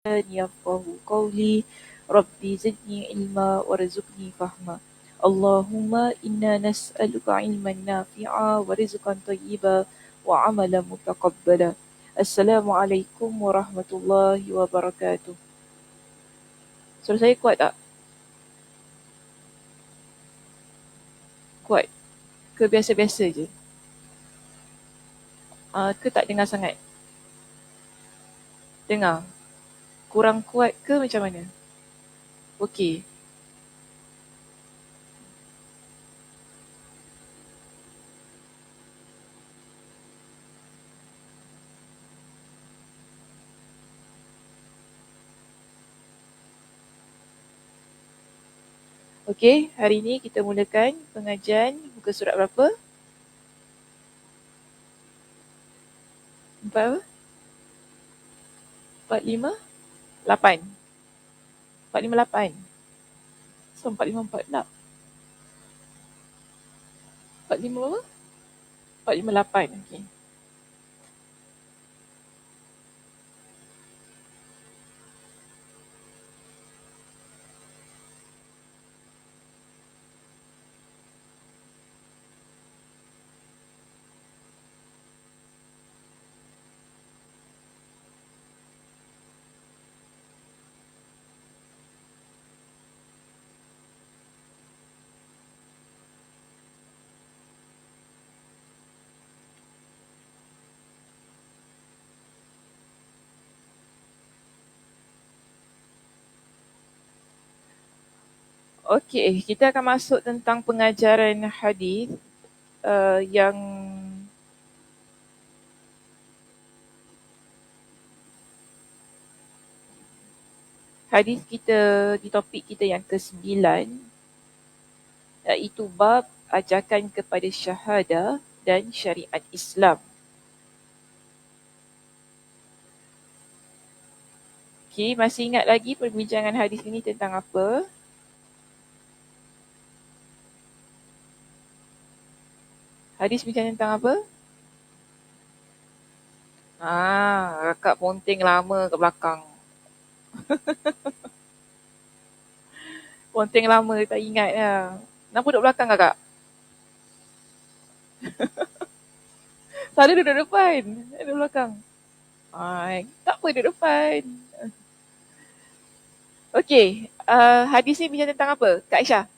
يفقه قولي ربي زدني علما وارزقني فهما اللهم إنا نسألك علما نافعا ورزقا طيبا وعملا متقبلا. Assalamualaikum warahmatullahi wabarakatuh. Suara saya kuat tak? Kuat? Ke biasa-biasa je? Ke tak dengar sangat? Dengar? Kurang kuat ke macam mana? Okey. Okey, hari ini kita mulakan pengajian muka surat berapa? 4 apa? 458. 458. So 454 pula. 45 apa? 458. Okey. Okey, kita akan masuk tentang pengajaran hadis yang hadis kita di topik kita yang ke-9, iaitu bab ajakan kepada syahadah dan syariat Islam. Okey, masih ingat lagi perbincangan hadis ini tentang apa? Hadis bincang tentang apa? Kakak ponteng lama kat belakang. Ponteng lama tak ingat lah. Kenapa duduk belakang kakak? Saya duduk depan. Duduk belakang. Tak apa duduk depan. Okey, hadis ni bincang tentang apa? Kak Aisyah?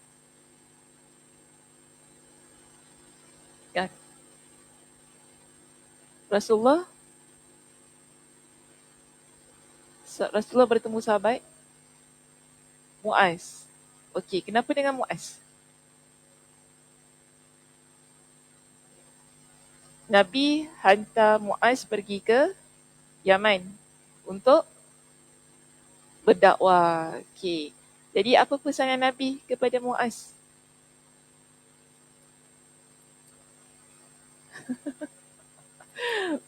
Ya. Rasulullah Rasulullah bertemu sahabat Muaz. Okey, kenapa dengan Muaz? Nabi hantar Muaz pergi ke Yaman untuk berdakwah. Okey. Jadi apa pesanan Nabi kepada Muaz?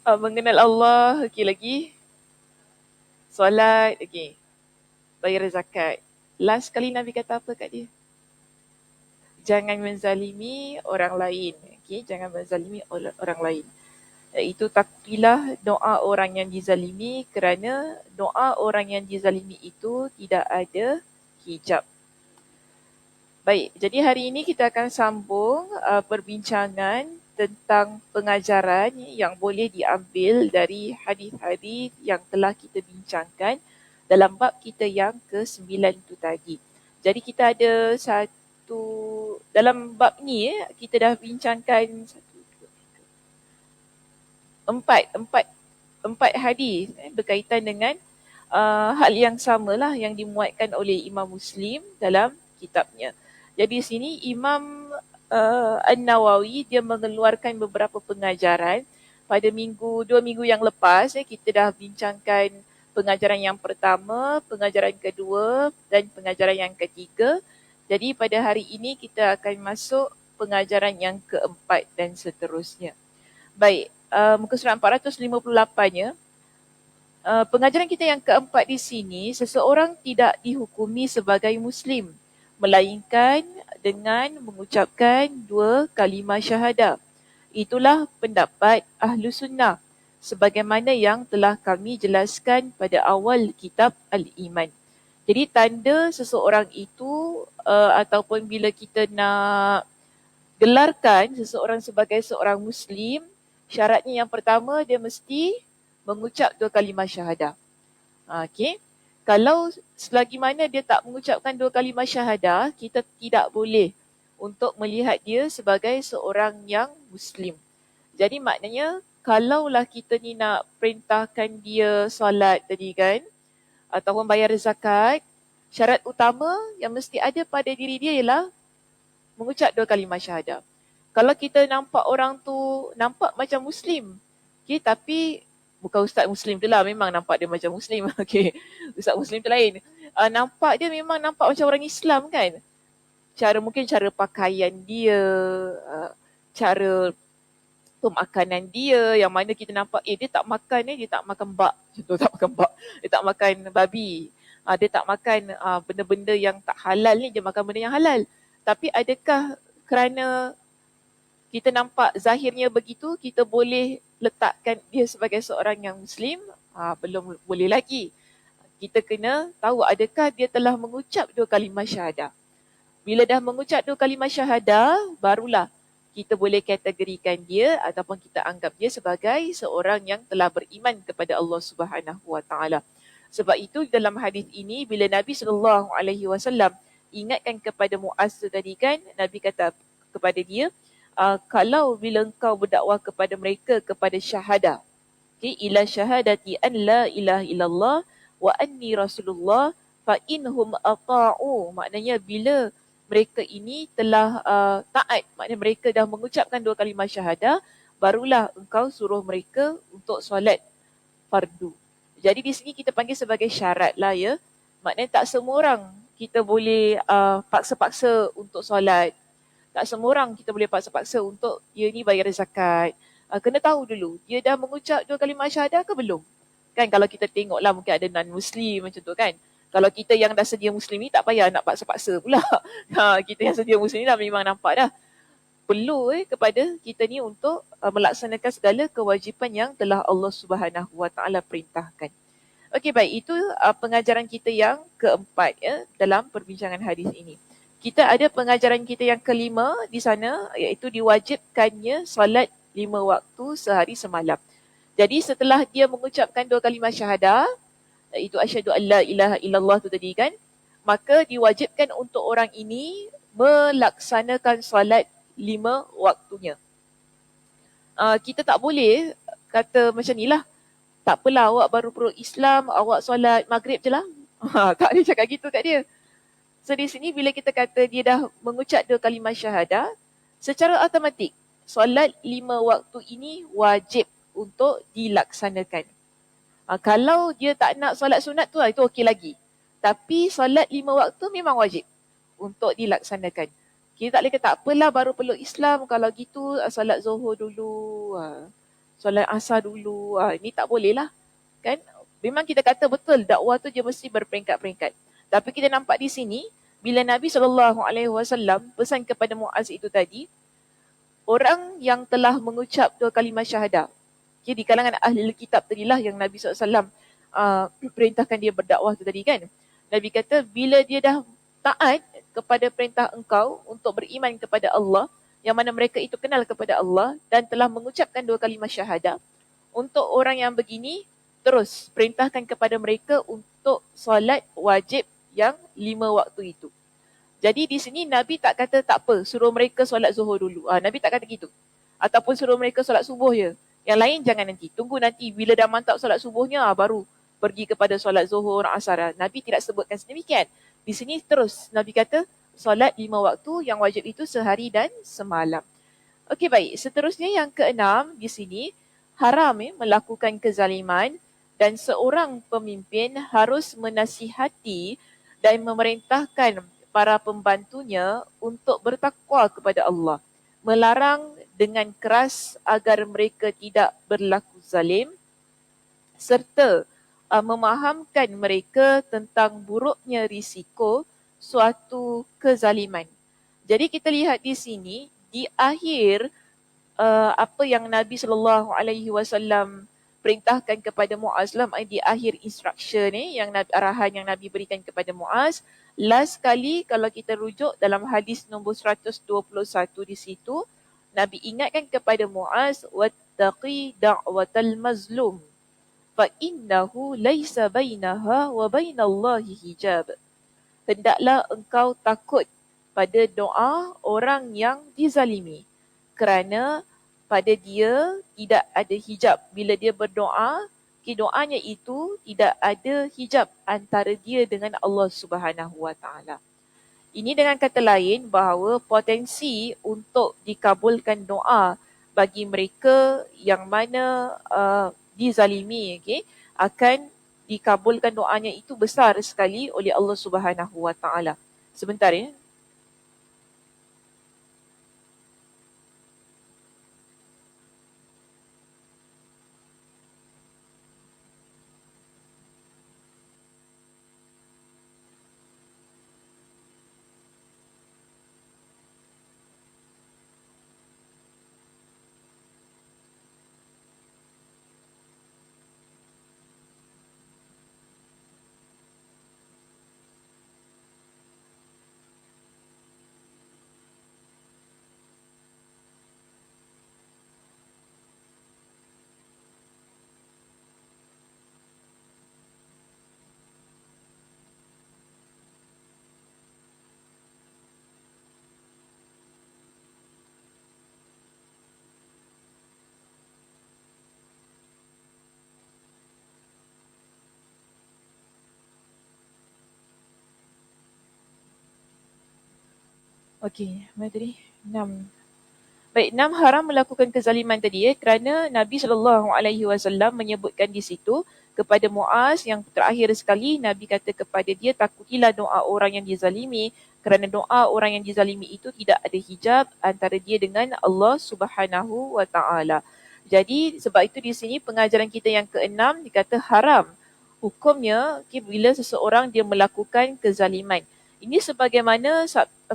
Mengenal Allah. Okey, lagi solat. Okey, bayar zakat. Last kali Nabi kata apa kat dia? Jangan menzalimi orang lain. Okey, jangan menzalimi orang lain. Itu takdilah doa orang yang dizalimi, kerana doa orang yang dizalimi itu tidak ada hijab. Baik, jadi hari ini kita akan sambung perbincangan tentang pengajaran yang boleh diambil dari hadis-hadis yang telah kita bincangkan dalam bab kita yang ke-9 itu tadi. Jadi kita ada dalam bab ni kita dah bincangkan empat hadis berkaitan dengan hal yang samalah yang dimuatkan oleh Imam Muslim dalam kitabnya. Jadi di sini Imam An-Nawawi dia mengeluarkan beberapa pengajaran. Pada 2 minggu yang lepas kita dah bincangkan pengajaran yang pertama, pengajaran kedua dan pengajaran yang ketiga. Jadi pada hari ini kita akan masuk pengajaran yang keempat dan seterusnya. Baik, muka surat 458-nya. Pengajaran kita yang keempat di sini, seseorang tidak dihukumi sebagai Muslim melainkan dengan mengucapkan 2 kalimah syahadah. Itulah pendapat Ahlu Sunnah. sebagaimana yang telah kami jelaskan pada awal kitab Al-Iman. Jadi tanda seseorang itu ataupun bila kita nak gelarkan seseorang sebagai seorang Muslim, syaratnya yang pertama dia mesti mengucap 2 kalimah syahadah. Okey. Kalau selagi mana dia tak mengucapkan 2 kalimah syahadah, kita tidak boleh untuk melihat dia sebagai seorang yang Muslim. Jadi maknanya kalaulah kita ni nak perintahkan dia solat tadi kan, ataupun bayar zakat, syarat utama yang mesti ada pada diri dia ialah mengucap 2 kalimah syahadah. Kalau kita nampak orang tu nampak macam Muslim, okay, tapi bukan ustaz Muslim tu lah, memang nampak dia macam Muslim. Okay. Ustaz Muslim tu lain. Nampak dia memang nampak macam orang Islam kan. Mungkin cara pakaian dia, cara pemakanan dia, yang mana kita nampak dia tak makan dia tak makan bak. Contoh tak makan bak. Dia tak makan babi. Dia tak makan benda-benda yang tak halal ni, dia makan benda yang halal. Tapi adakah kerana kita nampak zahirnya begitu, kita boleh letakkan dia sebagai seorang yang Muslim? Belum boleh lagi. Kita kena tahu adakah dia telah mengucap 2 kalimah syahadah. Bila dah mengucap 2 kalimah syahadah, barulah kita boleh kategorikan dia ataupun kita anggap dia sebagai seorang yang telah beriman kepada Allah Subhanahu Wa Taala. Sebab itu dalam hadis ini, bila Nabi SAW ingatkan kepada Muaz tadi kan, Nabi kata kepada dia, kalau bila engkau berdakwah kepada mereka kepada syahadah, okay, ila syahadati an la ilaha illallah wa anni rasulullah fa inhum ata'u, maknanya bila mereka ini telah taat, maknanya mereka dah mengucapkan 2 kalimah syahadah, barulah engkau suruh mereka untuk solat fardu. Jadi di sini kita panggil sebagai syarat lah ya. Maknanya tak semua orang kita boleh paksa-paksa untuk solat. Tak semua orang kita boleh paksa-paksa untuk dia ni bayar zakat. Kena tahu dulu, dia dah mengucap 2 kalimah syahadah ke belum? Kan kalau kita tengoklah mungkin ada non-Muslim macam tu kan. Kalau kita yang dah sedia Muslim ni tak payah nak paksa-paksa pula. Kita yang sedia Muslim ni dah memang nampak dah. Perlu kepada kita ni untuk melaksanakan segala kewajipan yang telah Allah Subhanahu Wa Taala perintahkan. Okey, baik, itu pengajaran kita yang keempat ya dalam perbincangan hadis ini. Kita ada pengajaran kita yang kelima di sana, iaitu diwajibkannya solat 5 waktu sehari semalam. Jadi setelah dia mengucapkan 2 kalimah syahadah, iaitu asyhadu an la ilaha illallah tu tadi kan, maka diwajibkan untuk orang ini melaksanakan solat 5 waktunya. Kita tak boleh kata macam ni lah, tak apalah awak baru peluk Islam, awak solat maghrib je lah. Tak boleh cakap gitu kat dia. So di sini bila kita kata dia dah mengucap 2 kalimah syahadah, secara automatik solat 5 waktu ini wajib untuk dilaksanakan. Kalau dia tak nak solat sunat tu, itu okey lagi. Tapi solat 5 waktu memang wajib untuk dilaksanakan. Kita tak boleh kata, tak apalah baru peluk Islam, kalau gitu solat zuhur dulu, solat asar dulu. Ini tak boleh lah. Kan? Memang kita kata betul, dakwah tu dia mesti berperingkat-peringkat. Tapi kita nampak di sini, bila Nabi SAW pesan kepada Muaz itu tadi, orang yang telah mengucap 2 kalimah syahadah, okay, di kalangan ahli kitab tadilah yang Nabi SAW perintahkan dia berdakwah tu tadi kan. Nabi kata, bila dia dah taat kepada perintah engkau untuk beriman kepada Allah, yang mana mereka itu kenal kepada Allah dan telah mengucapkan 2 kalimah syahadah, untuk orang yang begini, terus perintahkan kepada mereka untuk solat wajib yang 5 waktu itu. Jadi di sini Nabi tak kata tak apa, suruh mereka solat zuhur dulu. Nabi tak kata gitu. Ataupun suruh mereka solat subuh je. Yang lain jangan nanti. Tunggu nanti bila dah mantap solat subuhnya, baru pergi kepada solat zuhur, asar. Nabi tidak sebutkan sedemikian. Di sini terus Nabi kata solat 5 waktu yang wajib itu sehari dan semalam. Okey, baik. Seterusnya yang keenam di sini, haram melakukan kezaliman dan seorang pemimpin harus menasihati dan memerintahkan para pembantunya untuk bertakwa kepada Allah, melarang dengan keras agar mereka tidak berlaku zalim, serta memahamkan mereka tentang buruknya risiko suatu kezaliman. Jadi kita lihat di sini, di akhir apa yang Nabi SAW perintahkan kepada Muaz di akhir instruction yang arahan yang Nabi berikan kepada Muaz. Last kali kalau kita rujuk dalam hadis nombor 121 di situ, Nabi ingatkan kepada Muaz, wattaqi da'watal mazlum fa innahu laisa bainaha wa bainallahi hijab. Hendaklah engkau takut pada doa orang yang dizalimi, kerana pada dia tidak ada hijab. Bila dia berdoa, doanya itu tidak ada hijab antara dia dengan Allah Subhanahu Wa Taala. Ini dengan kata lain bahawa potensi untuk dikabulkan doa bagi mereka yang mana dizalimi, akan dikabulkan doanya itu besar sekali oleh Allah Subhanahu Wa Taala. Sebentar ya. Okey, mana tadi? 6. Baik, 6 haram melakukan kezaliman tadi kerana Nabi SAW menyebutkan di situ kepada Muaz yang terakhir sekali, Nabi kata kepada dia, takutilah doa orang yang dizalimi kerana doa orang yang dizalimi itu tidak ada hijab antara dia dengan Allah Subhanahu Wa Taala. Jadi sebab itu di sini pengajaran kita yang keenam dikata haram. Hukumnya bila seseorang dia melakukan kezaliman. Ini sebagaimana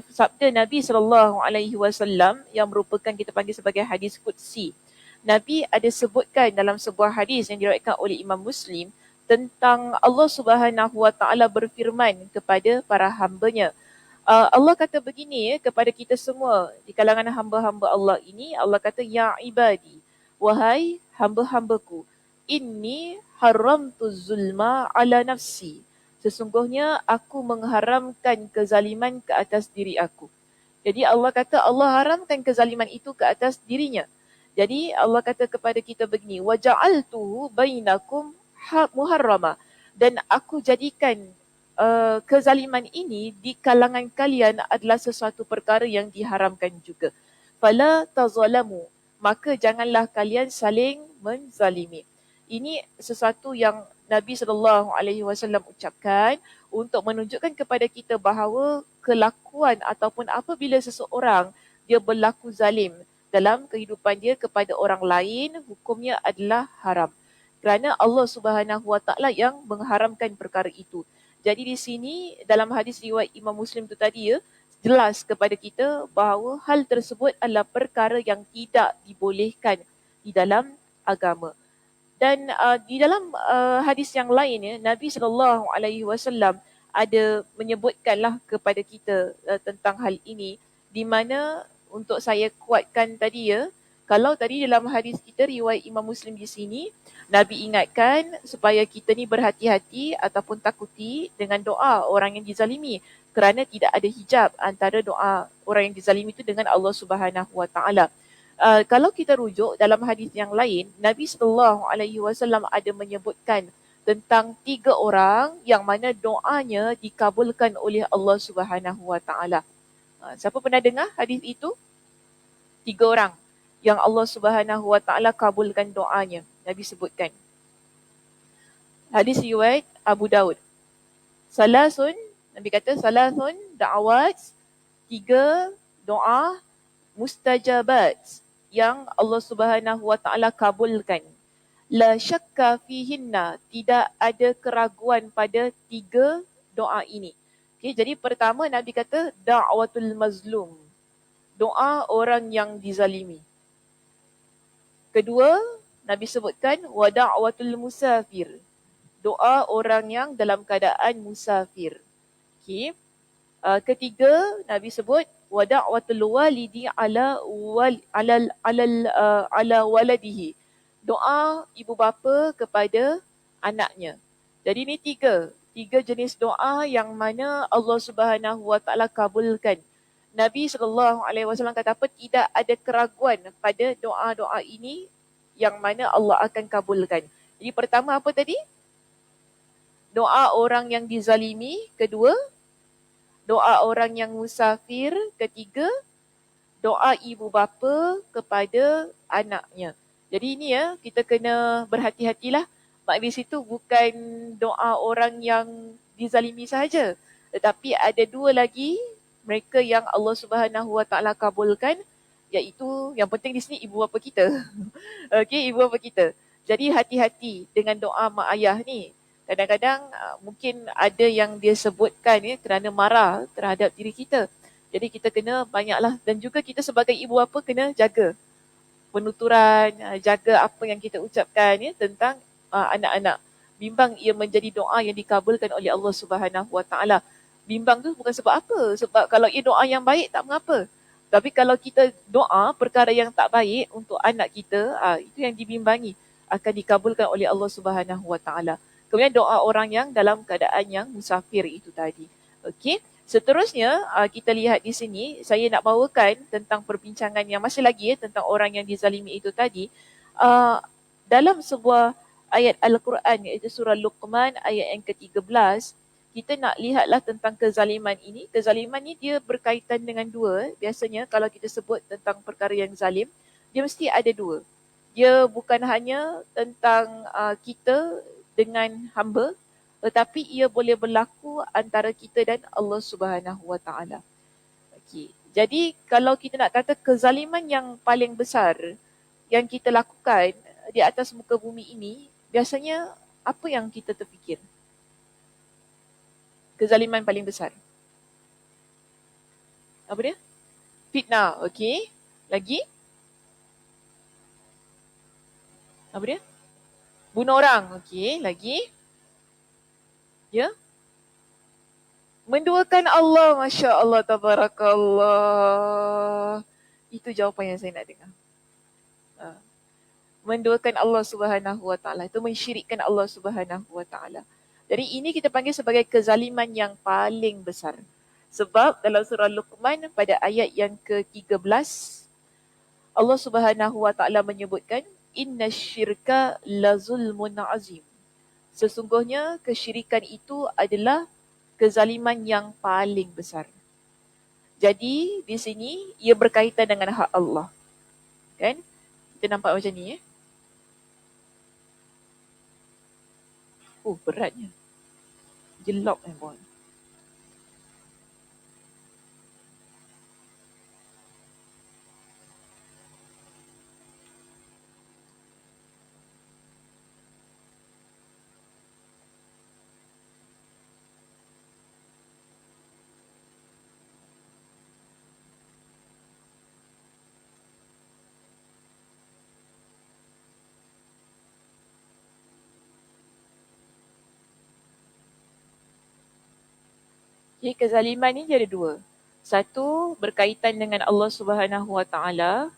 sabda Nabi SAW yang merupakan kita panggil sebagai hadis Qudsi. Nabi ada sebutkan dalam sebuah hadis yang diriwayatkan oleh Imam Muslim tentang Allah Subhanahu Wa Taala berfirman kepada para hamba-Nya. Allah kata begini kepada kita semua di kalangan hamba-hamba Allah ini. Allah kata, ya ibadi, wahai hamba-hambaku, inni haramtu zulma ala nafsi. Sesungguhnya aku mengharamkan kezaliman ke atas diri aku. Jadi Allah kata Allah haramkan kezaliman itu ke atas dirinya. Jadi Allah kata kepada kita begini, waja'altuhu bainakum muharrama, dan aku jadikan kezaliman ini di kalangan kalian adalah sesuatu perkara yang diharamkan juga. Fala tazalamu, maka janganlah kalian saling menzalimi. Ini sesuatu yang Nabi SAW ucapkan untuk menunjukkan kepada kita bahawa kelakuan ataupun apabila seseorang dia berlaku zalim dalam kehidupan dia kepada orang lain, hukumnya adalah haram. Kerana Allah Subhanahu Wa Taala yang mengharamkan perkara itu. Jadi di sini dalam hadis riwayat Imam Muslim tu tadi jelas kepada kita bahawa hal tersebut adalah perkara yang tidak dibolehkan di dalam agama. Dan di dalam hadis yang lain Nabi SAW ada menyebutkanlah kepada kita tentang hal ini, di mana untuk saya kuatkan tadi kalau tadi dalam hadis kita riwayat Imam Muslim di sini, Nabi ingatkan supaya kita ni berhati-hati ataupun takuti dengan doa orang yang dizalimi kerana tidak ada hijab antara doa orang yang dizalimi itu dengan Allah Subhanahu Wa Taala. Kalau kita rujuk dalam hadis yang lain, Nabi SAW ada menyebutkan tentang 3 orang yang mana doanya dikabulkan oleh Allah Subhanahu Wa Taala. Siapa pernah dengar hadis itu? 3 orang yang Allah Subhanahu Wa Taala kabulkan doanya. Nabi sebutkan. Hadis riwayat Abu Daud. Salasun, Nabi kata salasun da'awat, 3 doa mustajabat yang Allah Subhanahu Wa Taala kabulkan. La syakka fihinna, tidak ada keraguan pada 3 doa ini. Okay, jadi pertama Nabi kata da'watul mazlum, doa orang yang dizalimi. Kedua, Nabi sebutkan wa da'watul musafir, doa orang yang dalam keadaan musafir. Okey. Ketiga, Nabi sebut wa da'watul walidi ala waladihi, doa ibu bapa kepada anaknya. Jadi ini tiga jenis doa yang mana Allah Subhanahu Wa Taala kabulkan. Nabi SAW kata apa? Tidak ada keraguan pada doa-doa ini yang mana Allah akan kabulkan. Jadi pertama apa tadi? Doa orang yang dizalimi. Kedua, doa orang yang musafir. Ketiga, doa ibu bapa kepada anaknya. Jadi ini ya, kita kena berhati-hatilah. Majlis itu bukan doa orang yang dizalimi sahaja, tetapi ada dua lagi mereka yang Allah Subhanahu Wa Taala kabulkan, iaitu yang penting di sini ibu bapa kita. Okey, ibu bapa kita. Jadi hati-hati dengan doa mak ayah ni. Kadang-kadang mungkin ada yang dia sebutkan kerana marah terhadap diri kita. Jadi kita kena banyaklah, dan juga kita sebagai ibu bapa kena jaga penuturan, jaga apa yang kita ucapkan tentang anak-anak. Bimbang ia menjadi doa yang dikabulkan oleh Allah Subhanahu Wa Taala. Bimbang tu bukan sebab apa? Sebab kalau ia doa yang baik tak mengapa. Tapi kalau kita doa perkara yang tak baik untuk anak kita, itu yang dibimbangi, akan dikabulkan oleh Allah Subhanahu Wa Taala. Kemudian doa orang yang dalam keadaan yang musafir itu tadi. Okey. Seterusnya, kita lihat di sini, saya nak bawakan tentang perbincangan yang masih lagi tentang orang yang dizalimi itu tadi. Dalam sebuah ayat Al-Quran, iaitu surah Luqman ayat yang ke-13, kita nak lihatlah tentang kezaliman ini. Kezaliman ni dia berkaitan dengan dua. Biasanya kalau kita sebut tentang perkara yang zalim, dia mesti ada dua. Dia bukan hanya tentang kita dengan hamba, tetapi ia boleh berlaku antara kita dan Allah Subhanahu Wa Taala. Okey. Jadi kalau kita nak kata kezaliman yang paling besar yang kita lakukan di atas muka bumi ini, biasanya apa yang kita terfikir? Kezaliman paling besar. Apa dia? Fitnah. Okey. Lagi? Apa dia? Bunuh orang. Okey. Lagi? Ya? Menduakan Allah. Masya Allah. Tabarakallah. Itu jawapan yang saya nak dengar. Menduakan Allah Subhanahu Wa Taala. Itu mensyirikkan Allah Subhanahu Wa Taala. Jadi ini kita panggil sebagai kezaliman yang paling besar. Sebab dalam surah Luqman pada ayat yang ke-13, Allah Subhanahu Wa Taala menyebutkan, Inna syirka la zulmun azim. Sesungguhnya kesyirikan itu adalah kezaliman yang paling besar. Jadi di sini ia berkaitan dengan hak Allah. Kan? Kita nampak macam ni beratnya. Jelok boy. Jadi kezaliman ni dia ada dua. Satu berkaitan dengan Allah Subhanahu Wa Taala.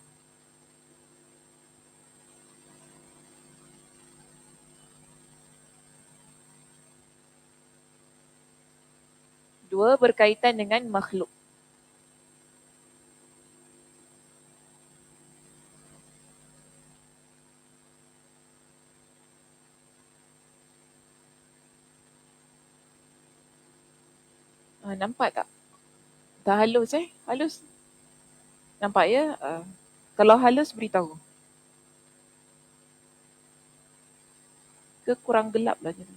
Dua berkaitan dengan makhluk. Nampak tak? Tak halus Halus. Nampak ya? Kalau halus beritahu. Ke kurang gelap lah jadi.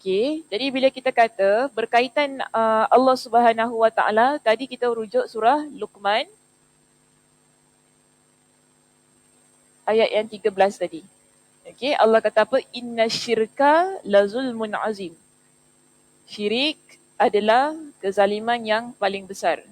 Okay, jadi bila kita kata berkaitan Allah Subhanahu Wa Taala, tadi kita rujuk surah Luqman ayat yang 13 tadi. Okay, Allah kata apa? Inna syirka la zulmun azim. Syirik adalah kezaliman yang paling besar.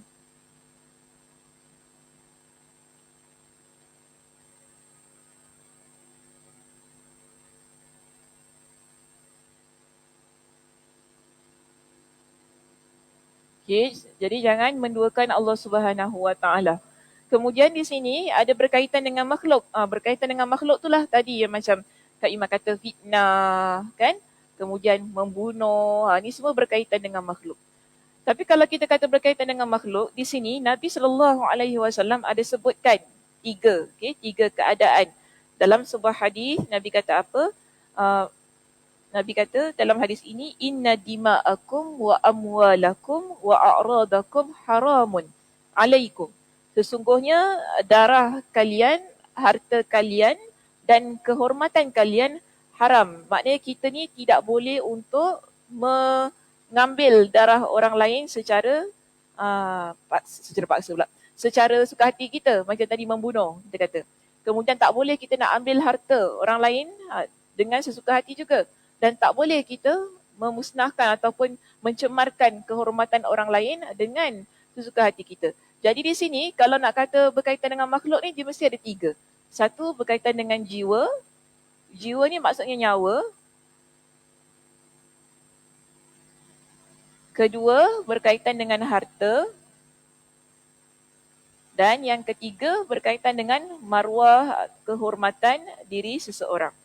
Okay, jadi jangan menduakan Allah Subhanahu Wa Taala. Kemudian di sini ada berkaitan dengan makhluk. Berkaitan dengan makhluk itulah tadi yang macam Kak Ima kata fitnah, kan? Kemudian membunuh. Ini semua berkaitan dengan makhluk. Tapi kalau kita kata berkaitan dengan makhluk, di sini Nabi SAW ada sebutkan tiga keadaan. Dalam sebuah hadis Nabi kata apa? Uh, Nabi kata dalam hadis ini, inna dima'akum wa amwalakum wa a'radakum haramun alaikum. Sesungguhnya darah kalian, harta kalian dan kehormatan kalian haram. Maknanya kita ni tidak boleh untuk mengambil darah orang lain secara paksa pula. Secara suka hati kita, macam tadi membunuh, kita kata. Kemudian tak boleh kita nak ambil harta orang lain dengan sesuka hati juga. Dan tak boleh kita memusnahkan ataupun mencemarkan kehormatan orang lain dengan sesuka hati kita. Jadi di sini kalau nak kata berkaitan dengan makhluk ni, dia mesti ada tiga. Satu berkaitan dengan jiwa. Jiwa ni maksudnya nyawa. Kedua berkaitan dengan harta. Dan yang ketiga berkaitan dengan maruah, kehormatan diri seseorang.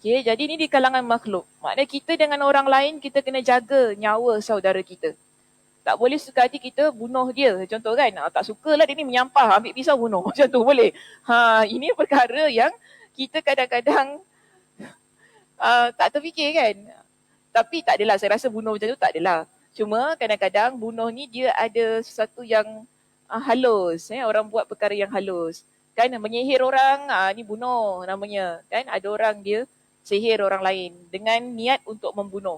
Okay, jadi ni di kalangan makhluk. Maknanya kita dengan orang lain, kita kena jaga nyawa saudara kita. Tak boleh suka hati kita bunuh dia. Contoh kan, tak sukalah dia ni menyampah, ambil pisau bunuh. Macam tu boleh. Ini perkara yang kita kadang-kadang tak terfikir kan. Tapi tak adalah, saya rasa bunuh macam tu tak adalah. Cuma kadang-kadang bunuh ni dia ada sesuatu yang halus. Orang buat perkara yang halus. Kan menyihir orang, ni bunuh namanya. Kan ada orang dia sihir orang lain dengan niat untuk membunuh.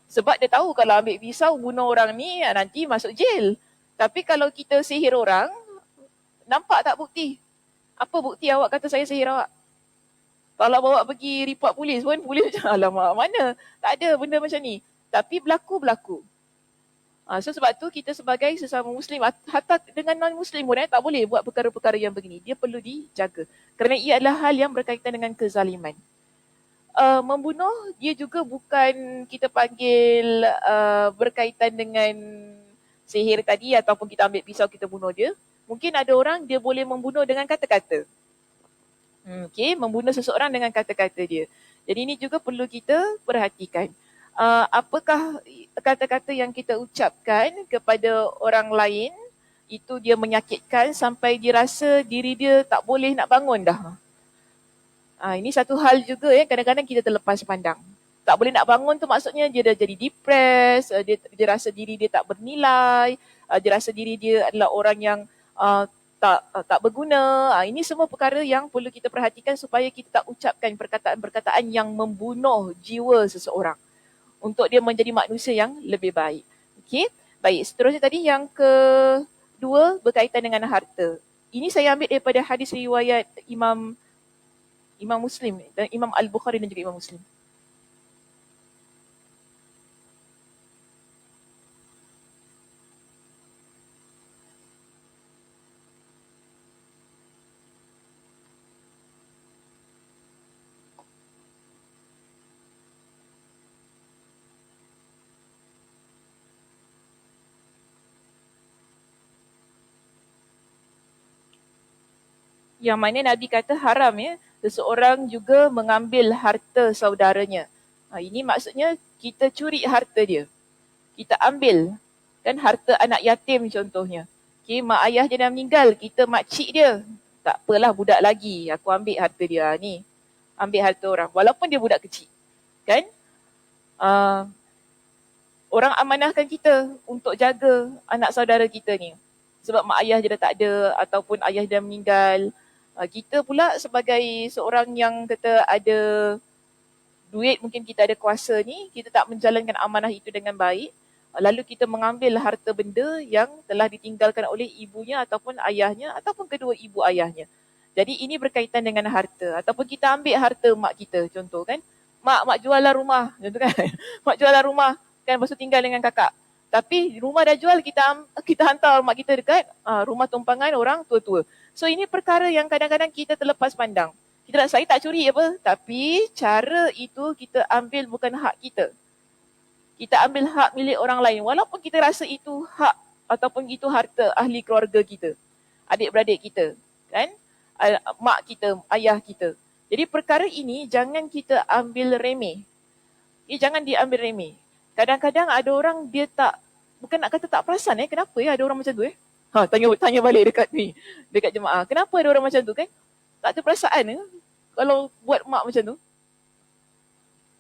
Sebab dia tahu kalau ambil pisau bunuh orang ni nanti masuk jail. Tapi kalau kita sihir orang, nampak tak bukti? Apa bukti awak kata saya sihir awak? Kalau bawa pergi report polis pun, polis macam alamak mana? Tak ada benda macam ni. Tapi berlaku. So sebab tu kita sebagai sesama Muslim, hatta dengan non-Muslim pun tak boleh buat perkara-perkara yang begini. Dia perlu dijaga. Kerana ia adalah hal yang berkaitan dengan kezaliman. Membunuh dia juga bukan kita panggil berkaitan dengan sihir tadi ataupun kita ambil pisau kita bunuh dia. Mungkin ada orang dia boleh membunuh dengan kata-kata. Membunuh seseorang dengan kata-kata dia. Jadi ini juga perlu kita perhatikan. Apakah kata-kata yang kita ucapkan kepada orang lain itu dia menyakitkan sampai dia rasa diri dia tak boleh nak bangun dah. Ini satu hal juga kadang-kadang kita terlepas pandang. Tak boleh nak bangun tu maksudnya dia dah jadi depressed, dia rasa diri dia tak bernilai, dia rasa diri dia adalah orang yang tak berguna. Ini semua perkara yang perlu kita perhatikan supaya kita tak ucapkan perkataan-perkataan yang membunuh jiwa seseorang untuk dia menjadi manusia yang lebih baik. Okey, baik. Seterusnya tadi yang kedua berkaitan dengan harta. Ini saya ambil daripada hadis riwayat Imam Muslim dan Imam Al-Bukhari dan juga Imam Muslim. Yang mana Nabi kata haram seseorang juga mengambil harta saudaranya. Ini maksudnya kita curi harta dia. Kita ambil. Kan harta anak yatim contohnya. Mak ayah dia dah meninggal, kita makcik dia. Tak apalah budak lagi, aku ambil harta dia ni. Ambil harta orang. Walaupun dia budak kecil. Kan? Orang amanahkan kita untuk jaga anak saudara kita ni. sebab mak ayah dia dah tak ada ataupun ayah dia meninggal. Kita pula sebagai seorang yang kata ada duit, mungkin kita ada kuasa ni, kita tak menjalankan amanah itu dengan baik, lalu kita mengambil harta benda yang telah ditinggalkan oleh ibunya ataupun ayahnya ataupun kedua ibu ayahnya. Jadi ini berkaitan dengan harta, ataupun kita ambil harta mak kita, contoh kan, mak juallah rumah, contoh kan, mak juallah rumah kan, lepas tu tinggal dengan kakak. Tapi rumah dah jual, kita hantar mak kita dekat rumah tumpangan orang tua-tua. So ini perkara yang kadang-kadang kita terlepas pandang. Saya tak curi apa, tapi cara itu kita ambil bukan hak kita. Kita ambil hak milik orang lain, walaupun kita rasa itu hak ataupun itu harta ahli keluarga kita, adik-beradik kita, kan? Mak kita, ayah kita. Jadi perkara ini jangan kita ambil remeh. Jangan diambil remeh. Kadang-kadang ada orang dia tak, bukan nak kata tak perasan kenapa ada orang macam tu tanya balik dekat ni, dekat jemaah. Kenapa ada orang macam tu kan? Tak ada perasaan kalau buat mak macam tu.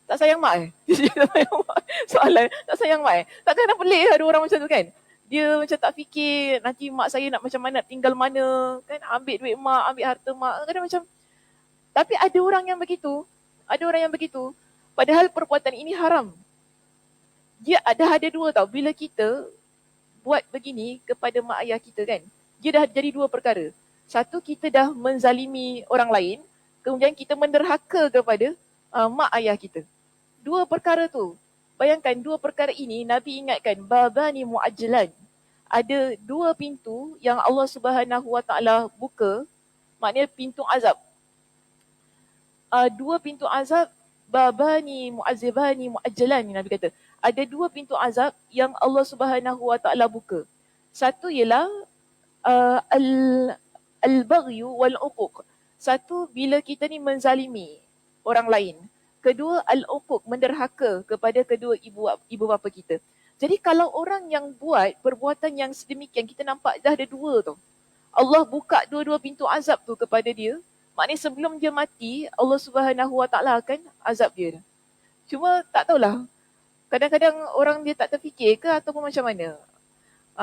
Tak sayang mak tak sayang mak. Soalan, tak sayang mak takkan ada pelik ada orang macam tu kan? Dia macam tak fikir nanti mak saya nak macam mana, tinggal mana kan, ambil duit mak, ambil harta mak. Kadang macam, tapi ada orang yang begitu. Ada orang yang begitu. Padahal perbuatan ini haram. Dia ada dua tau. Bila kita buat begini kepada mak ayah kita kan, dia dah jadi dua perkara. Satu, kita dah menzalimi orang lain. Kemudian kita menderhaka kepada mak ayah kita. Dua perkara tu. Bayangkan dua perkara ini, Nabi ingatkan, babani mu'ajjalan. Ada dua pintu yang Allah Subhanahu Wa Taala buka, maknanya pintu azab. Dua pintu azab, babani mu'azzibani mu'ajjalan, Nabi kata. Ada dua pintu azab yang Allah Subhanahu Wa Taala buka. Satu ialah al-baghyu wal-uquq. Satu, bila kita ni menzalimi orang lain. Kedua, al-uquq, menderhaka kepada kedua ibu bapa kita. Jadi kalau orang yang buat perbuatan yang sedemikian, kita nampak dah ada dua tu. Allah buka dua-dua pintu azab tu kepada dia. Maknanya sebelum dia mati, Allah Subhanahu Wa Taala akan azab dia. Cuma tak tahulah, kadang-kadang orang dia tak terfikir ke ataupun macam mana.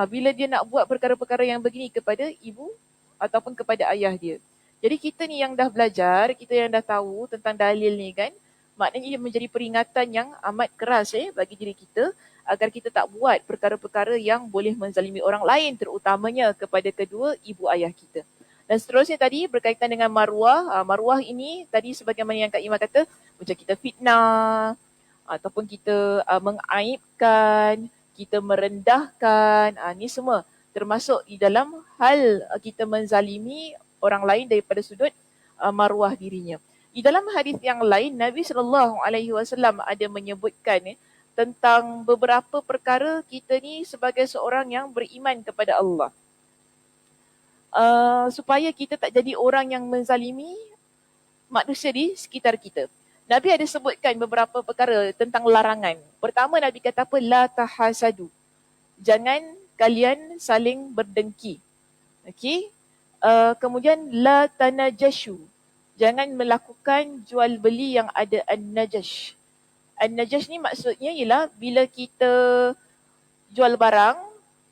Bila dia nak buat perkara-perkara yang begini kepada ibu ataupun kepada ayah dia. Jadi kita ni yang dah belajar, kita yang dah tahu tentang dalil ni kan, maknanya ia menjadi peringatan yang amat keras bagi diri kita agar kita tak buat perkara-perkara yang boleh menzalimi orang lain, terutamanya kepada kedua ibu ayah kita. Dan seterusnya tadi berkaitan dengan maruah. Maruah ini tadi sebagaimana yang Kak Ima kata, macam kita fitnah ataupun kita mengaibkan, kita merendahkan, ni semua termasuk di dalam hal kita menzalimi orang lain daripada sudut maruah dirinya. Di dalam hadis yang lain, Nabi SAW ada menyebutkan tentang beberapa perkara kita ni sebagai seorang yang beriman kepada Allah. Supaya kita tak jadi orang yang menzalimi manusia di sekitar kita. Nabi ada sebutkan beberapa perkara tentang larangan. Pertama, Nabi kata apa? La tahasadu. Jangan kalian saling berdengki. Okey. Kemudian la tanajashu. Jangan melakukan jual beli yang ada an-najash. An-najash ni maksudnya ialah bila kita jual barang,